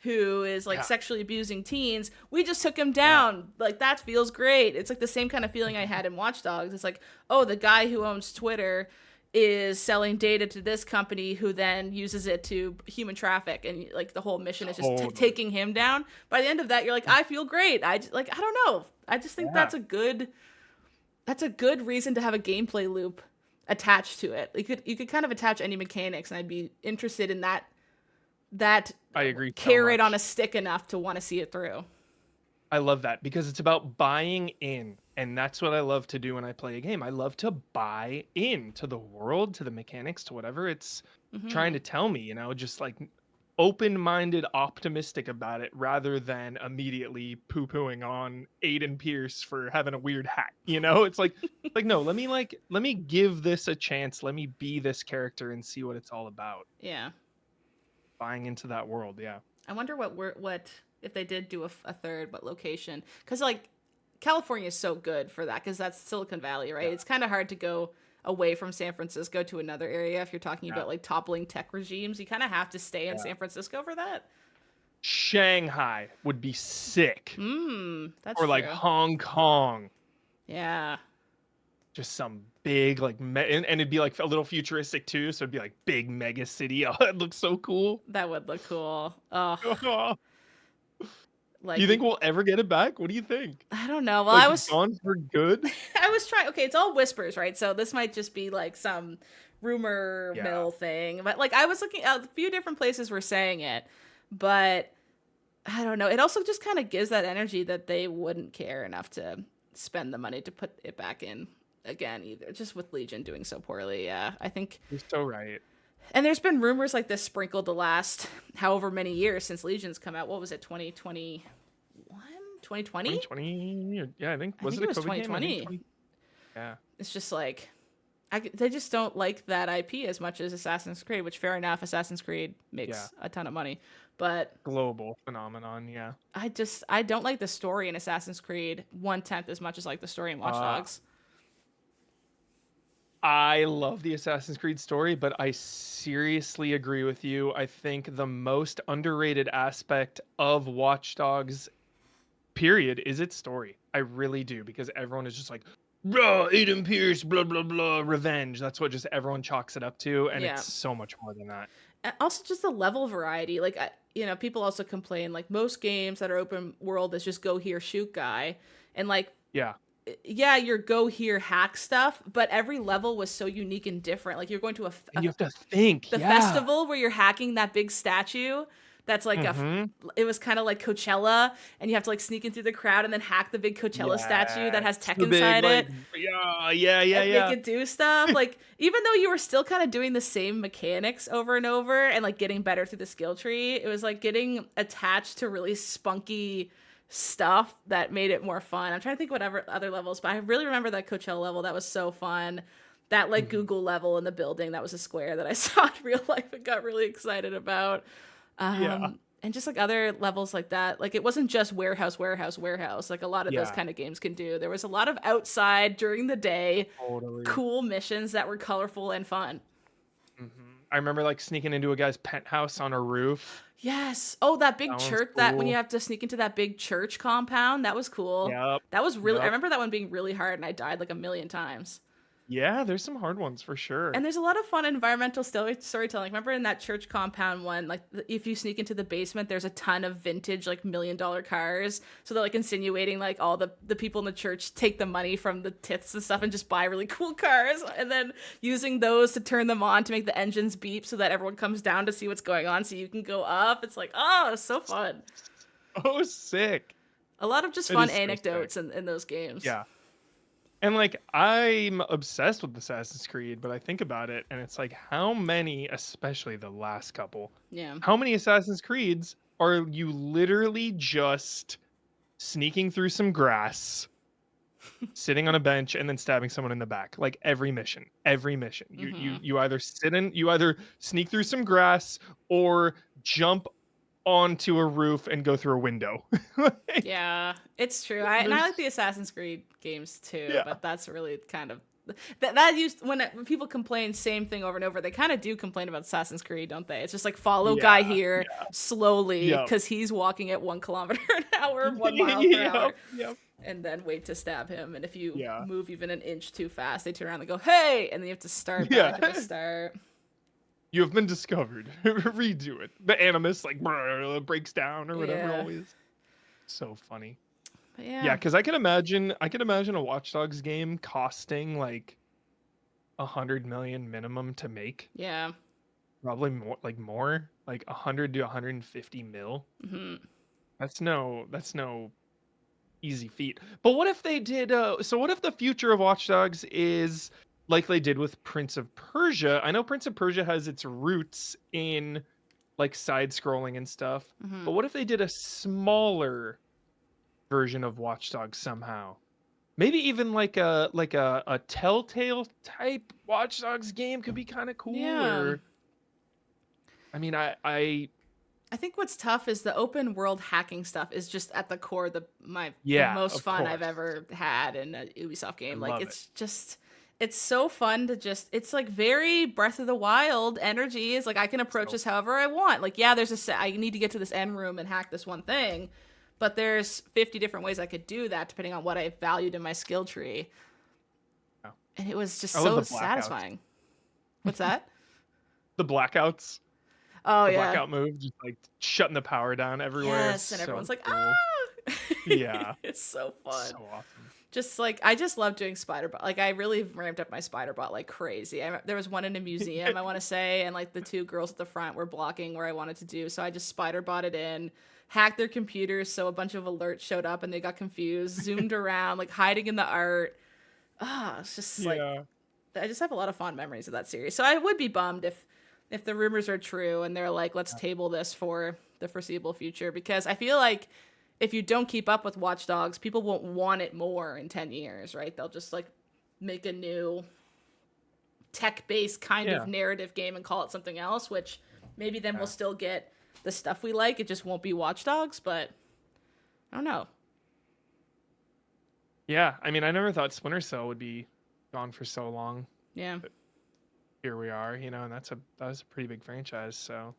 who is like Yeah. sexually abusing teens, we just took him Yeah. down. Like that feels great." It's like the same kind of feeling I had in Watch Dogs. It's like, "Oh, the guy who owns Twitter is selling data to this company who then uses it to human traffic and like the whole mission is just Totally. taking him down." By the end of that you're like, I feel great. I don't know, I just think Yeah. that's a good reason to have a gameplay loop attached to it. You could kind of attach any mechanics and I'd be interested in that I agree so carrot on much. a stick enough to want to see it through. I love that because it's about buying in. And that's what I love to do when I play a game. I love to buy in to the world, to the mechanics, to whatever it's trying Hmm. to tell me, just like open-minded, optimistic about it rather than immediately poo-pooing on Aiden Pierce for having a weird hat. It's like no, let me give this a chance. Let me be this character and see what it's all about. Yeah. Buying into that world, yeah. I wonder what if they did do a third, what location? Because like California is so good for that because that's Silicon Valley, right? Yeah. It's kind of hard to go away from San Francisco to another area if you're talking Yeah. about like toppling tech regimes. You kind of have to stay in Yeah. San Francisco for that. Shanghai would be sick. That's Or like true. Hong Kong. Yeah. Just some big like and it'd be like a little futuristic too, so it'd be like big mega city. Oh, it looks so cool. That would look cool. Oh, Do you like think we'll ever get it back? What do you think? I don't know. Well, Like gone for good? I was trying. Okay, it's all whispers, right? So this might just be like some rumor Yeah. mill thing. But like I was looking at a few different places were saying it, but I don't know. It also just kind of gives that energy that they wouldn't care enough to spend the money to put it back in again either. Just with Legion doing so poorly. Yeah, I think. You're so right. And there's been rumors like this sprinkled the last however many years since Legion's come out. What was it? 2021? 2020? 2020? Yeah, I think I was think it it a was COVID game? 2020. Yeah. It's just like they just don't like that IP as much as Assassin's Creed, which fair enough. Assassin's Creed makes a ton of money, but Global phenomenon. Yeah. I don't like the story in Assassin's Creed 1/10 as much as like the story in Watch Dogs. I love the Assassin's Creed story, but I seriously agree with you. I think the most underrated aspect of Watch Dogs, period, is its story. I really do, because everyone is just like, blah, Aiden Pierce, blah, blah, blah, revenge. That's what just everyone chalks it up to, and Yeah. it's so much more than that. And also just the level variety. Like, people also complain, like, most games that are open world is just go here, shoot guy. And, like, Yeah. yeah, your go here hack stuff, but every level was so unique and different. Like, you're going to And you have to think, the yeah. festival where you're hacking that big statue. That's like it was kind of like Coachella, and you have to like sneak in through the crowd and then hack the big Coachella statue that has tech inside it. Yeah. Make it do stuff. Like, even though you were still kind of doing the same mechanics over and over and like getting better through the skill tree, it was like getting attached to really spunky stuff that made it more fun. I'm trying to think whatever other levels, but I really remember that Coachella level. That was so fun. That like Google level in the building, that was a square that I saw in real life and got really excited about. Yeah. And just like other levels like that, like it wasn't just warehouse like a lot of those kind of games can do. There was a lot of outside during the day cool missions that were colorful and fun. I remember like sneaking into a guy's penthouse on a roof. Yes. Oh, that big church, cool. that when you have to sneak into that big church compound, that was cool. That was really I remember that one being really hard, and I died like a million times. Yeah, there's some hard ones for sure. And there's a lot of fun environmental storytelling. Remember in that church compound one, like if you sneak into the basement, there's a ton of vintage like $1 million cars. So they're like insinuating like all the people in the church take the money from the tiths and stuff and just buy really cool cars, and then using those to turn them on to make the engines beep so that everyone comes down to see what's going on so you can go up. It's like, oh, it's so fun. Oh, sick. A lot of just fun anecdotes in those games. Yeah. And like I'm obsessed with Assassin's Creed, but I think about it and it's like how many, especially the last couple, how many Assassin's Creeds are you literally just sneaking through some grass, sitting on a bench, and then stabbing someone in the back? Like every mission. You either you either sneak through some grass or jump onto a roof and go through a window. Yeah, it's true. I like the Assassin's Creed games too, but that's really kind of that used when people complain same thing over and over. They kind of do complain about Assassin's Creed, don't they? It's just like follow guy here slowly because he's walking at 1 kilometer an hour, 1 mile per hour, and then wait to stab him. And if you move even an inch too fast, they turn around and go, "Hey!" and then you have to start back at the start. You have been discovered. Redo it. The animus like breaks down or whatever always. So funny. But yeah, because I can imagine a Watch Dogs game costing like 100 million minimum to make. Yeah. Probably more, like 100 to 150 mil. That's no easy feat. But what if they did so what if the future of Watch Dogs is like they did with Prince of Persia? I know Prince of Persia has its roots in like side scrolling and stuff. But what if they did a smaller version of Watch Dogs somehow? Maybe even like a Telltale type Watch Dogs game could be kind of cool. Yeah. I mean, I think what's tough is the open world hacking stuff is just at the core the most fun I've ever had in a Ubisoft game. Like it's just it's so fun to just, it's like very Breath of the Wild energy. Is like I can approach this however I want. Like, yeah, I need to get to this end room and hack this one thing, but there's 50 different ways I could do that depending on what I valued in my skill tree. Oh. And it was just I love so the blackouts. satisfying. What's that? The blackouts. Oh, the yeah. blackout move, just like shutting the power down everywhere. Yes, and everyone's like, cool. ah! Yeah. It's so fun. So awesome. Just like, I just love doing spider bot. Like, I really ramped up my spider bot like crazy. There was one in a museum, I want to say, and like the two girls at the front were blocking where I wanted to do. So I just spider botted in, hacked their computers. So a bunch of alerts showed up and they got confused, zoomed around, like hiding in the art. It's just like, I just have a lot of fond memories of that series. So I would be bummed if the rumors are true and they're like, let's table this for the foreseeable future, because I feel like if you don't keep up with Watch Dogs, people won't want it more in 10 years, right? They'll just like make a new tech-based kind of narrative game and call it something else, which maybe then we'll still get the stuff we like. It just won't be Watch Dogs, but I don't know. Yeah, I mean, I never thought Splinter Cell would be gone for so long. Yeah. But here we are, and that was a pretty big franchise. So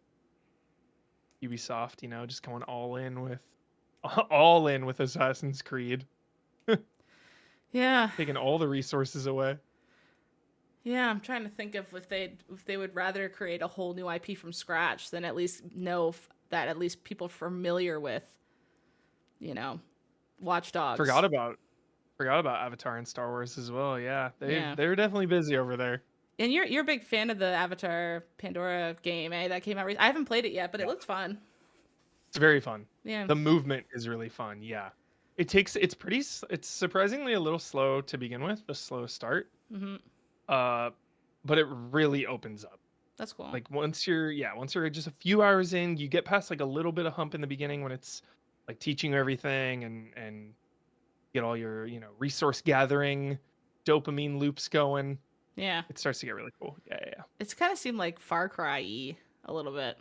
Ubisoft, just going all in with Assassin's Creed. Yeah. Taking all the resources away. Yeah, I'm trying to think of if they would rather create a whole new IP from scratch than at least know that at least people familiar with, Watch Dogs. Forgot about Avatar and Star Wars as well. Yeah, they're definitely busy over there. And you're a big fan of the Avatar Pandora game, eh? That came out recently. I haven't played it yet, but it looks fun. It's very fun. Yeah. The movement is really fun. Yeah. It's surprisingly a little slow to begin with, the slow start. Mm-hmm. But it really opens up. That's cool. Like once you're just a few hours in, you get past like a little bit of hump in the beginning when it's like teaching you everything and get all your, resource gathering, dopamine loops going. Yeah. It starts to get really cool. Yeah. It's kind of seemed like Far Cry-y a little bit.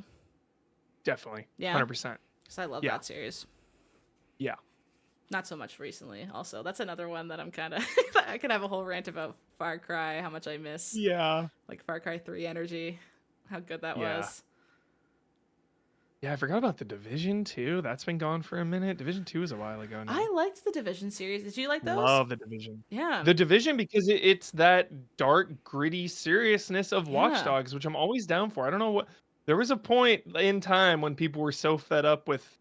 Definitely. Yeah. 100%. Because I love that series. Yeah. Not so much recently, also. That's another one that I'm kind of... I could have a whole rant about Far Cry, how much I miss. Yeah. Like Far Cry 3 energy. How good that was. Yeah, I forgot about The Division, too. That's been gone for a minute. Division 2 was a while ago now. I liked the Division series. Did you like those? Love The Division. Yeah. The Division, because it's that dark, gritty seriousness of Watch Dogs, which I'm always down for. I don't know what... There was a point in time when people were so fed up with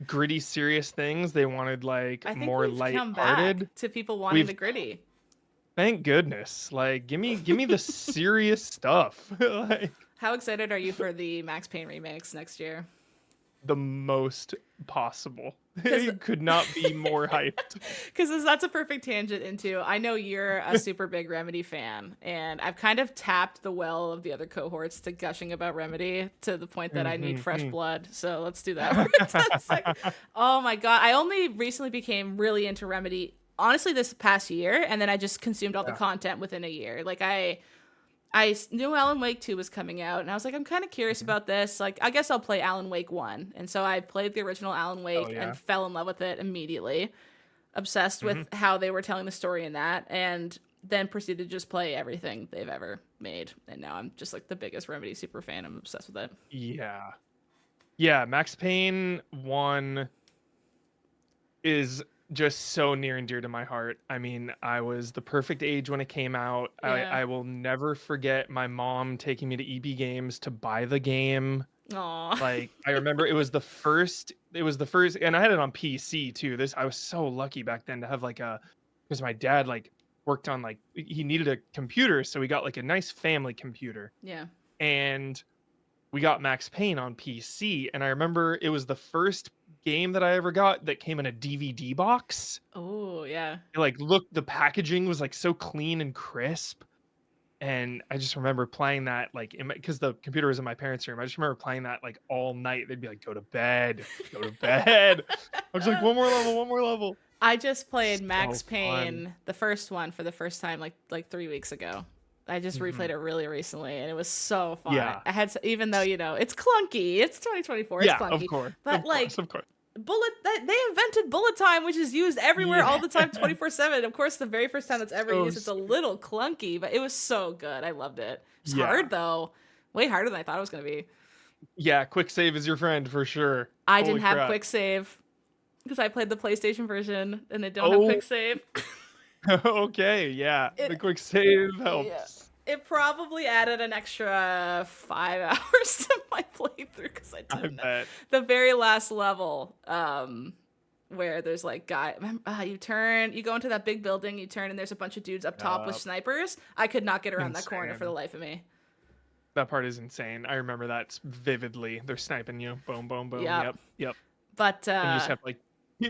gritty, serious things, they wanted like more lighthearted. To people wanting the gritty. Thank goodness. Like, give me the serious stuff. Like, how excited are you for the Max Payne remakes next year? The most possible. It could not be more hyped. Because that's a perfect tangent into, I know you're a super big Remedy fan, and I've kind of tapped the well of the other cohorts to gushing about Remedy to the point that I need fresh blood. So let's do that. Oh my God. I only recently became really into Remedy, honestly, this past year, and then I just consumed all the content within a year. Like I knew Alan Wake 2 was coming out, and I was like, I'm kind of curious about this. Like, I guess I'll play Alan Wake 1. And so I played the original Alan Wake and fell in love with it immediately. Obsessed with how they were telling the story in that, and then proceeded to just play everything they've ever made. And now I'm just like the biggest Remedy super fan. I'm obsessed with it. Yeah. Yeah, Max Payne 1 is just so near and dear to my heart. I mean, I was the perfect age when it came out. Yeah. I will never forget my mom taking me to EB Games to buy the game. Aww. Like, I remember it was the first, and I had it on PC too. I was so lucky back then to have because my dad worked on he needed a computer, so we got a nice family computer. Yeah. And we got Max Payne on PC, and I remember it was the first game that I ever got that came in a DVD box. Oh, yeah. The packaging was so clean and crisp. And I just remember playing that because the computer was in my parents' room. I just remember playing that all night. They'd be like, go to bed, go to bed. I was like, one more level. I just played Max Payne, the first one, for the first time like 3 weeks ago. I just replayed it really recently, and it was so fun. Yeah. I had even though it's clunky, it's 2024, it's clunky. Of course. But of course. They invented bullet time, which is used everywhere all Yeah. the time, 24/7. Of course, the very first time that's ever So used, it's a little clunky, but it was so good. I loved it. It's yeah. hard though, way harder than I thought it was gonna be. Yeah, quick save is your friend for sure. I Holy didn't have crap. quick save because I played the PlayStation version and they don't have Oh, quick save. okay, yeah. The It quick save yeah. helps. It probably added an extra 5 hours to my playthrough because I I didn't. bet. The very last level, where there's like you go into that big building, you turn, and there's a bunch of dudes up top with snipers. I could not get around that corner for the Insane. life of me. That part is insane. I remember that vividly. They're sniping you. Boom, boom, boom. Yep. Yep. But And you just have to like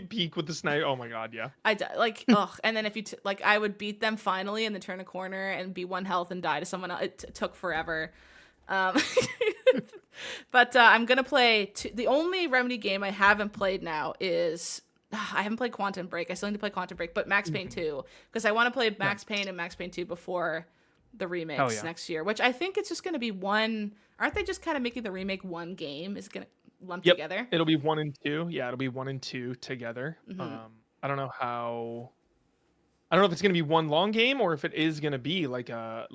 peek with the snipe. Oh my god, yeah. like ugh, and then if you like, I would beat them finally, and then turn a corner and be 1 health and die to someone else. It took forever. Um, but I'm gonna play. The only Remedy game I haven't played now is I haven't played Quantum Break. I still need to play Quantum Break, but Max Payne 2 because I want to play Max Payne and Max Payne 2 before the remakes next year. Which I think it's just gonna be one. Aren't they just kind of making the remake one game? Is it gonna lump together? It'll be 1 and 2. Yeah, it'll be 1 and 2 together. I don't know how. I don't know if it's gonna be one long game or if it is gonna be like a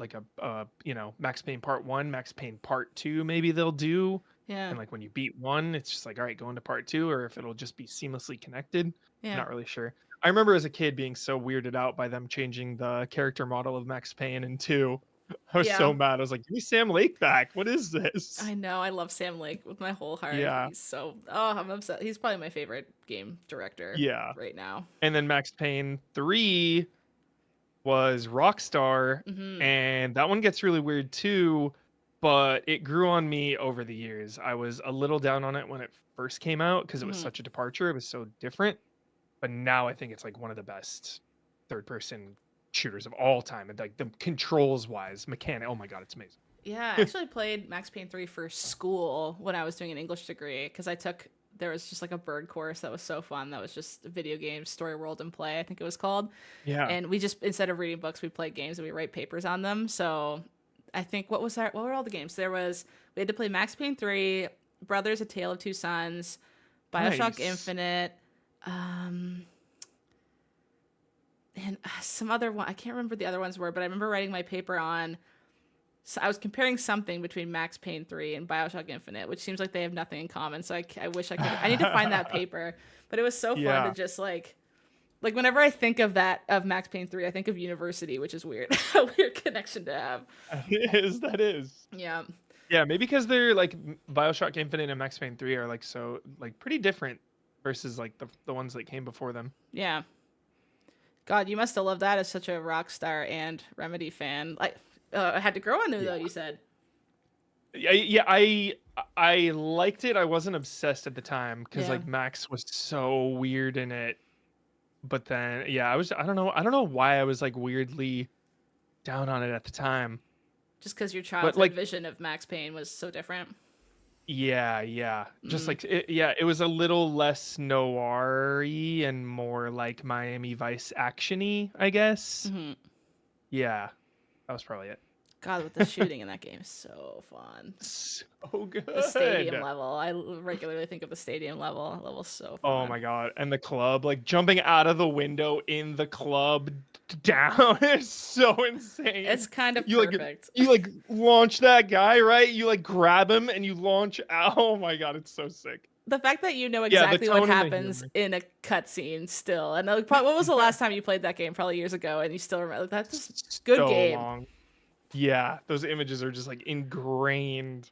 Max Payne Part 1, Max Payne Part 2. Maybe they'll do. Yeah. And like when you beat 1, it's just like, all right, go into Part 2, or if it'll just be seamlessly connected. Yeah. Not really sure. I remember as a kid being so weirded out by them changing the character model of Max Payne in 2. I was so mad. I was like, give me Sam Lake back. What is this? I know. I love Sam Lake with my whole heart. Yeah. I'm obsessed. He's probably my favorite game director right now. And then Max Payne 3 was Rockstar, and that one gets really weird too, but it grew on me over the years. I was a little down on it when it first came out because it was such a departure. It was so different. But now I think it's like one of the best third-person shooters of all time, and like the controls wise, mechanic. Oh my god, it's amazing. Yeah, I actually played Max Payne 3 for school when I was doing an English degree because there was just like a bird course that was so fun. That was just video games, story world and play, I think it was called. Yeah. And we just, instead of reading books, we played games and we write papers on them. So I think, what were all the games? We had to play Max Payne 3, Brothers: A Tale of Two Sons, BioShock Infinite, and some other one. I can't remember what the other ones were, but I remember writing my paper on. So I was comparing something between Max Payne 3 and BioShock Infinite, which seems like they have nothing in common. So I wish I could. I need to find that paper. But it was so fun to just like whenever I think of Max Payne 3, I think of university, which is weird. A weird connection to have. That is. Yeah. Yeah, maybe because they're like BioShock Infinite and Max Payne 3 are like so like pretty different versus like the ones that came before them. Yeah. God, you must have loved that as such a Rockstar and Remedy fan. I had to grow on you though, you said. I liked it. I wasn't obsessed at the time because like Max was so weird in it. But then I don't know why I was like weirdly down on it at the time. Just because your childhood vision of Max Payne was so different. Yeah. Just like it was a little less noir-y and more like Miami Vice action-y, I guess. Yeah. That was probably it. God, with the shooting in that game is so fun. So good. The stadium level. I regularly think of the stadium level. That level's so fun. Oh my god. And the club, like jumping out of the window in the club down is so insane. It's kind of perfect. You like launch that guy, right? You like grab him and you launch out. Oh my god, it's so sick. The fact that you know exactly what happens in a cutscene still. And what was the last time you played that game? Probably years ago, and you still remember. That's just good game. Long. Yeah, those images are just like ingrained.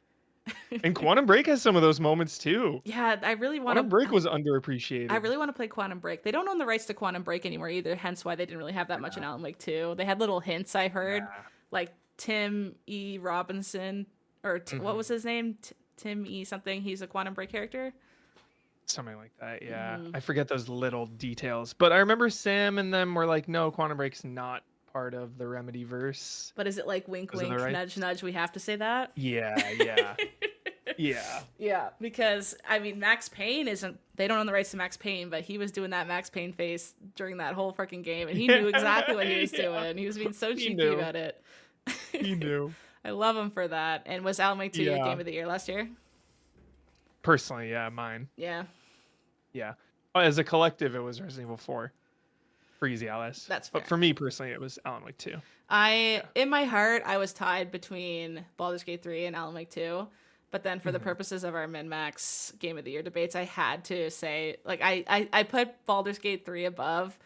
And Quantum Break has some of those moments too. Yeah, I really want to. Quantum Break was underappreciated. I really want to play Quantum Break. They don't own the rights to Quantum Break anymore either, hence why they didn't really have that much in Alan Wake 2. They had little hints I heard, like Tim E. Robinson, or what was his name? Tim E. something. He's a Quantum Break character. Something like that, yeah. I forget those little details. But I remember Sam and them were like, no, Quantum Break's not part of the Remedy verse. But is it like wink, wink, nudge, nudge? We have to say that? Yeah. Yeah, because I mean, Max Payne isn't. They don't own the rights to Max Payne, but he was doing that Max Payne face during that whole freaking game, and he knew exactly what he was doing. He was being so cheeky about it. He knew. I love him for that. And was Alan Wake 2 your game of the year last year? Personally, yeah, mine. Yeah. Yeah. As a collective, it was Resident Evil 4 for Easy Alice. That's But fair. for me personally, it was Alan Wake 2. In my heart, I was tied between Baldur's Gate 3 and Alan Wake 2. But then for the purposes of our min-max Game of the Year debates, I had to say, like, I put Baldur's Gate 3 above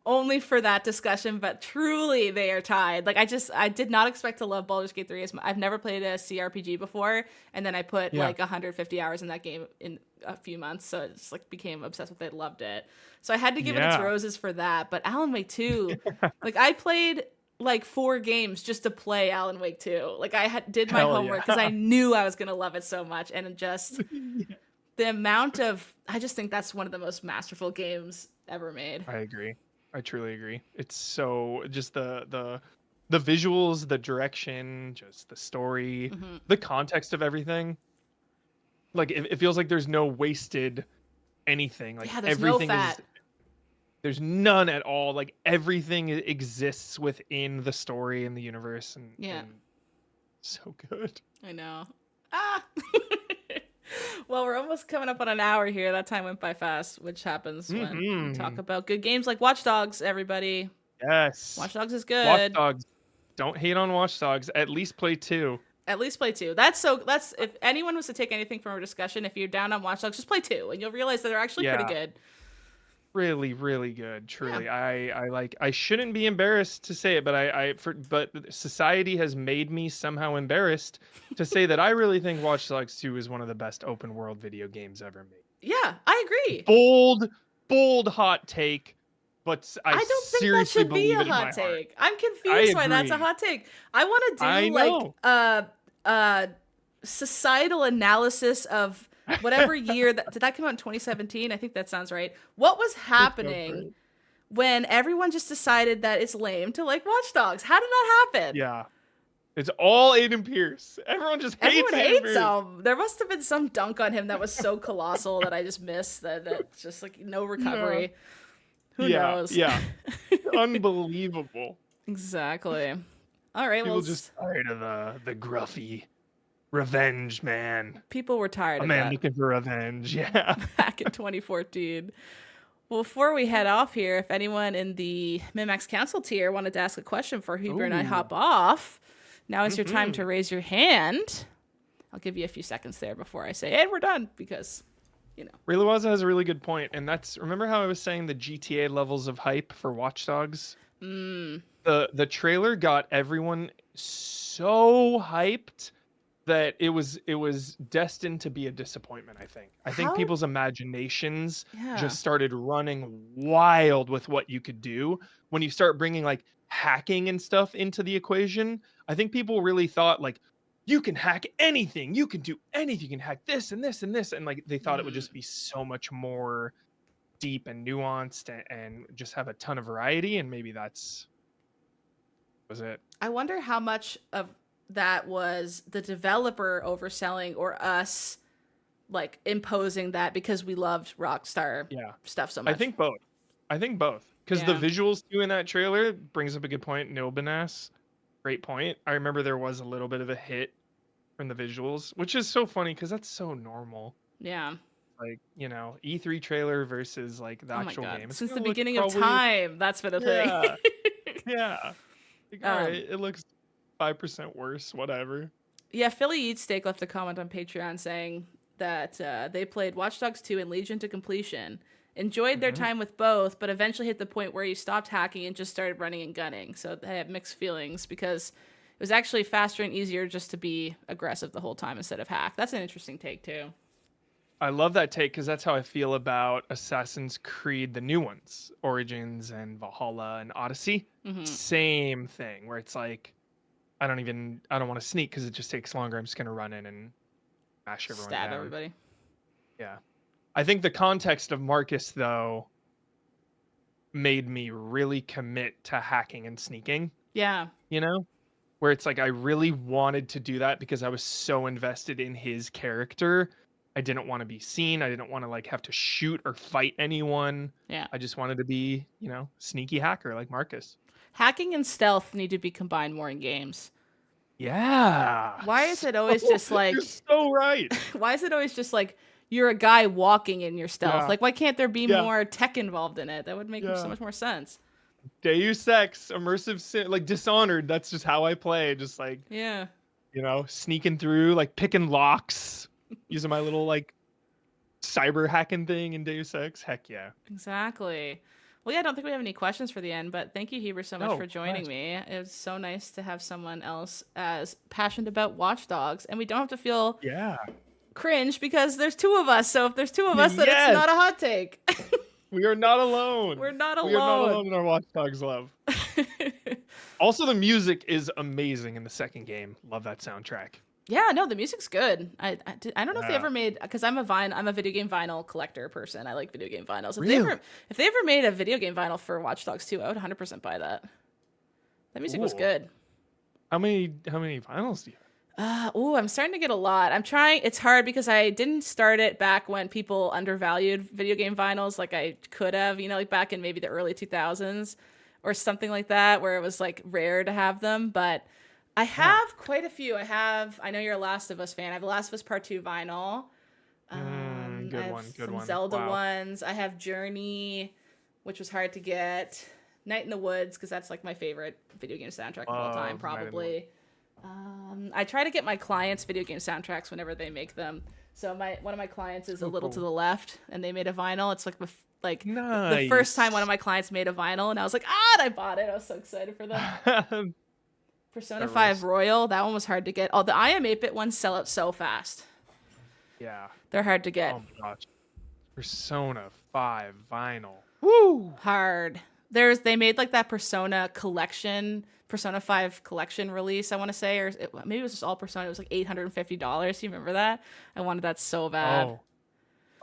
only for that discussion, but truly they are tied. Like, I did not expect to love Baldur's Gate 3 as much. I've never played a CRPG before, and then I put like 150 hours in that game in a few months, so it's like became obsessed with it, loved it. So I had to give it its roses for that. But Alan Wake 2, like, I played like 4 games just to play Alan Wake 2. Like, did my homework because I knew I was going to love it so much. And just the amount of, I just think that's one of the most masterful games ever made. I agree. I truly agree. It's so just the visuals, the direction, just the story, the context of everything. Like it feels like there's no wasted anything. Like there's everything no fat. There's none at all. Like everything exists within the story and the universe, and so good. I know. Well, we're almost coming up on an hour here. That time went by fast, which happens when we talk about good games like Watch Dogs, everybody. Yes. Watch Dogs is good. Watch Dogs. Don't hate on Watch Dogs. At least play 2. At least play 2. That's if anyone was to take anything from our discussion, if you're down on Watch Dogs, just play 2 and you'll realize that they're actually pretty good. Really, really good. Truly. I shouldn't be embarrassed to say it, but society has made me somehow embarrassed to say that I really think Watch Dogs 2 is one of the best open world video games ever made. Yeah, I agree. Bold hot take, but I don't think that should be a hot take. I'm confused why that's a hot take. I want to do like societal analysis of whatever year did that come out in 2017? I think that sounds right. What was happening when everyone just decided that it's lame to like Watch Dogs? How did that happen? Yeah. It's all Aiden Pierce. Everyone just hates him. There must have been some dunk on him that was so colossal that I just missed that's just like no recovery. Who knows? Yeah. Unbelievable. Exactly. All right. People just tired of the gruffy revenge man. People were tired of that. A man looking for revenge. Yeah. Back in 2014. Well, before we head off here, if anyone in the Min-Max Council tier wanted to ask a question for Huber and I hop off, now is your time to raise your hand. I'll give you a few seconds there before I say, and we're done, because, Raylawaza has a really good point, and remember how I was saying the GTA levels of hype for Watch Dogs? The trailer got everyone so hyped that it was destined to be a disappointment. I think people's imaginations just started running wild with what you could do when you start bringing like hacking and stuff into the equation. I think people really thought like, you can hack anything, you can do anything, you can hack this and this and this, and like they thought it would just be so much more deep and nuanced and just have a ton of variety, and maybe was it. I wonder how much of that was the developer overselling or us like imposing that because we loved Rockstar stuff so much. I think both because the visuals too in that trailer brings up a good point. Nilbanas, great point. I remember there was a little bit of a hit from the visuals, which is so funny because that's so normal. Yeah, like E3 trailer versus like the actual game. Since the beginning of time, that's been a thing. Yeah. Like, all right, it looks 5% worse, whatever. Yeah, Philly Eats Steak left a comment on Patreon saying that they played Watch Dogs 2 and Legion to completion, enjoyed their time with both, but eventually hit the point where he stopped hacking and just started running and gunning. So they had mixed feelings because it was actually faster and easier just to be aggressive the whole time instead of hack. That's an interesting take, too. I love that take because that's how I feel about Assassin's Creed, the new ones, Origins and Valhalla and Odyssey. Same thing, where it's like, I don't want to sneak because it just takes longer. I'm just going to run in and mash everyone down. Stab everybody. Yeah. I think the context of Marcus, though, made me really commit to hacking and sneaking. Yeah. Where it's like I really wanted to do that because I was so invested in his character. I didn't want to be seen. I didn't want to like have to shoot or fight anyone. Yeah. I just wanted to be, sneaky hacker like Marcus. Hacking and stealth need to be combined more in games. Yeah. Why is it always just like... You're so right. Why is it always just like, you're a guy walking in your stealth. Yeah. Like, why can't there be Yeah. more tech involved in it? That would make so Yeah. much more sense. Deus Ex, immersive sim, like Dishonored. That's just how I play. Just like, Yeah. sneaking through, like picking locks, using my little like cyber hacking thing in Deus Ex. Heck yeah. Exactly. Well, yeah, I don't think we have any questions for the end, but thank you, Heber, so much No, for joining gosh. me. It was so nice to have someone else as passionate about Watch Dogs, and we don't have to feel Yeah. cringe because there's two of us. So if there's two of us, then it's Yes. not a hot take. We are not alone. We're not We are not alone. alone in our Watch Dogs love. Also, the music is amazing in the second game. Love that soundtrack. Yeah, no, the music's good. I don't know if they Yeah. ever made, because I'm a video game vinyl collector person. I like video game vinyls. Really? If they ever made a video game vinyl for Watch Dogs 2, I would 100% buy that. That music was Cool. good. How many vinyls do you have? I'm starting to get a lot. I'm trying. It's hard because I didn't start it back when people undervalued video game vinyls like I could have, like back in maybe the early 2000s or something like that, where it was like rare to have them. But I have quite a few. I know you're a Last of Us fan. I have a Last of Us Part 2 vinyl. Good I have one. Good some one. Zelda Wow. ones. I have Journey, which was hard to get. Night in the Woods, because that's like my favorite video game soundtrack of all time, Love Night in the probably. I try to get my clients video game soundtracks whenever they make them. So one of my clients is a little to the left, and they made a vinyl. It's like the first time one of my clients made a vinyl, and I was like, and I bought it. I was so excited for them. Persona 5 Royal, that one was hard to get. Oh, the I Am 8-Bit ones sell out so fast. Yeah. They're hard to get. Oh my gosh. Persona 5 vinyl. Woo! Hard. They made like that Persona 5 collection release, I want to say, or maybe it was just all Persona. It was like $850. You remember that? I wanted that so bad.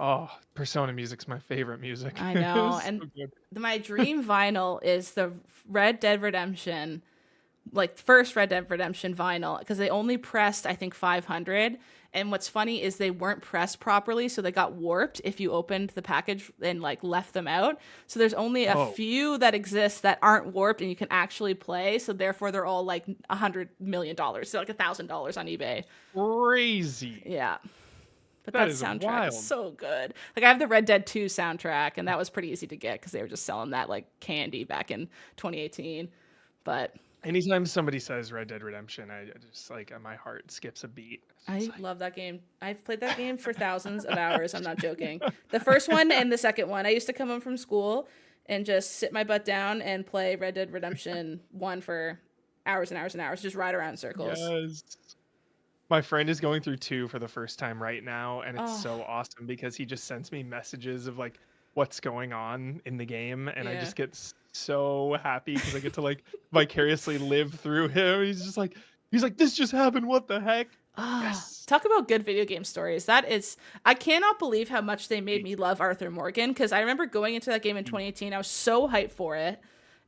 Oh, Persona music's my favorite music. I know. So And good. my dream vinyl is the Red Dead Redemption, like first Red Dead Redemption vinyl, because they only pressed, I think, 500. And what's funny is they weren't pressed properly, so they got warped if you opened the package and like left them out. So there's only a few that exist that aren't warped and you can actually play. So therefore, they're all like $100 million, so like $1,000 on eBay. Crazy. Yeah. But That that is soundtrack wild. is so good. Like I have the Red Dead 2 soundtrack, and that was pretty easy to get because they were just selling that like candy back in 2018. But Anytime somebody says Red Dead Redemption, I just like my heart skips a beat. I love that game. I've played that game for thousands of hours. I'm not joking. The first one and the second one, I used to come home from school and just sit my butt down and play Red Dead Redemption 1 for hours and hours and hours, just ride around in circles. Yes. My friend is going through 2 for the first time right now, and it's so awesome because he just sends me messages of like what's going on in the game, and I just get so happy because I get to like vicariously live through him. He's like, this just happened. What the heck? Yes. Talk about good video game stories. I cannot believe how much they made me love Arthur Morgan, because I remember going into that game in 2018. I was so hyped for it.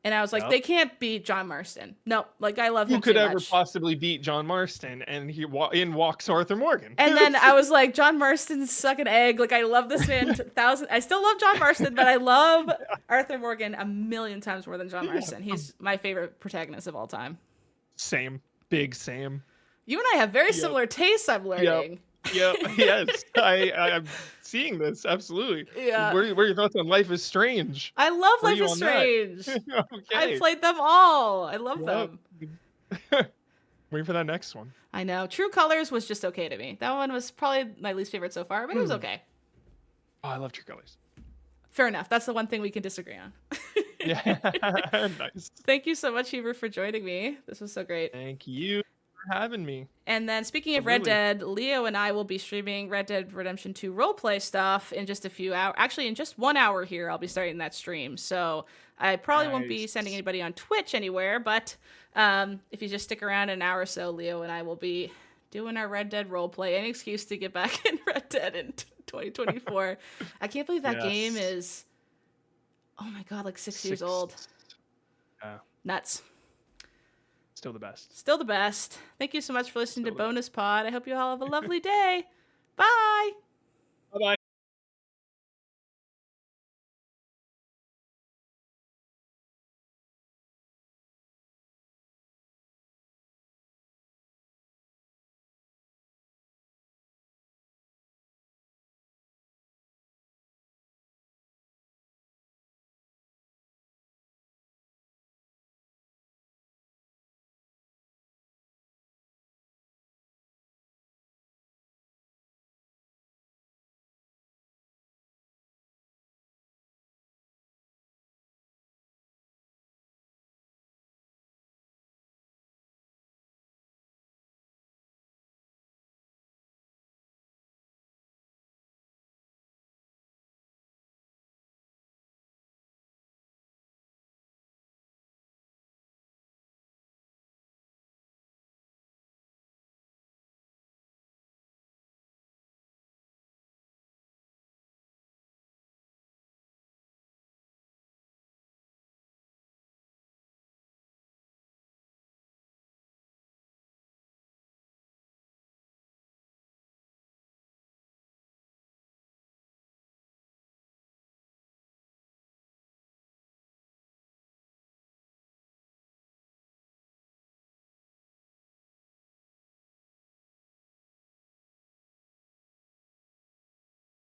And I was like, they can't beat John Marston. No, like I love him too much. Who could ever possibly beat John Marston? And in walks Arthur Morgan. And then I was like, John Marston's sucking egg. Like I love this man. I still love John Marston, but I love Arthur Morgan a million times more than John Marston. He's my favorite protagonist of all time. Same. Big Sam. You and I have very similar tastes, I'm learning. Yep. Yes. I'm seeing this. Absolutely. Yeah. What are your thoughts on Life is Strange? I love Life is Strange. Okay. I played them all. I love them. Waiting for that next one. I know. True Colors was just okay to me. That one was probably my least favorite so far, but it was okay. Oh, I love True Colors. Fair enough. That's the one thing we can disagree on. Yeah. Nice. Thank you so much, Heber, for joining me. This was so great. Thank you for having me. And then speaking of Red Dead, Leo and I will be streaming Red Dead Redemption 2 roleplay stuff in just a few hours. Actually, in just 1 hour here, I'll be starting that stream. So I probably won't be sending anybody on Twitch anywhere, but if you just stick around an hour or so, Leo and I will be doing our Red Dead roleplay. Any excuse to get back in Red Dead in 2024. I can't believe that game is, oh my God, like 6 years old. Yeah. Nuts. Still the best. Still the best. Thank you so much for listening to Bonus Pod. I hope you all have a lovely day. Bye. Bye-bye.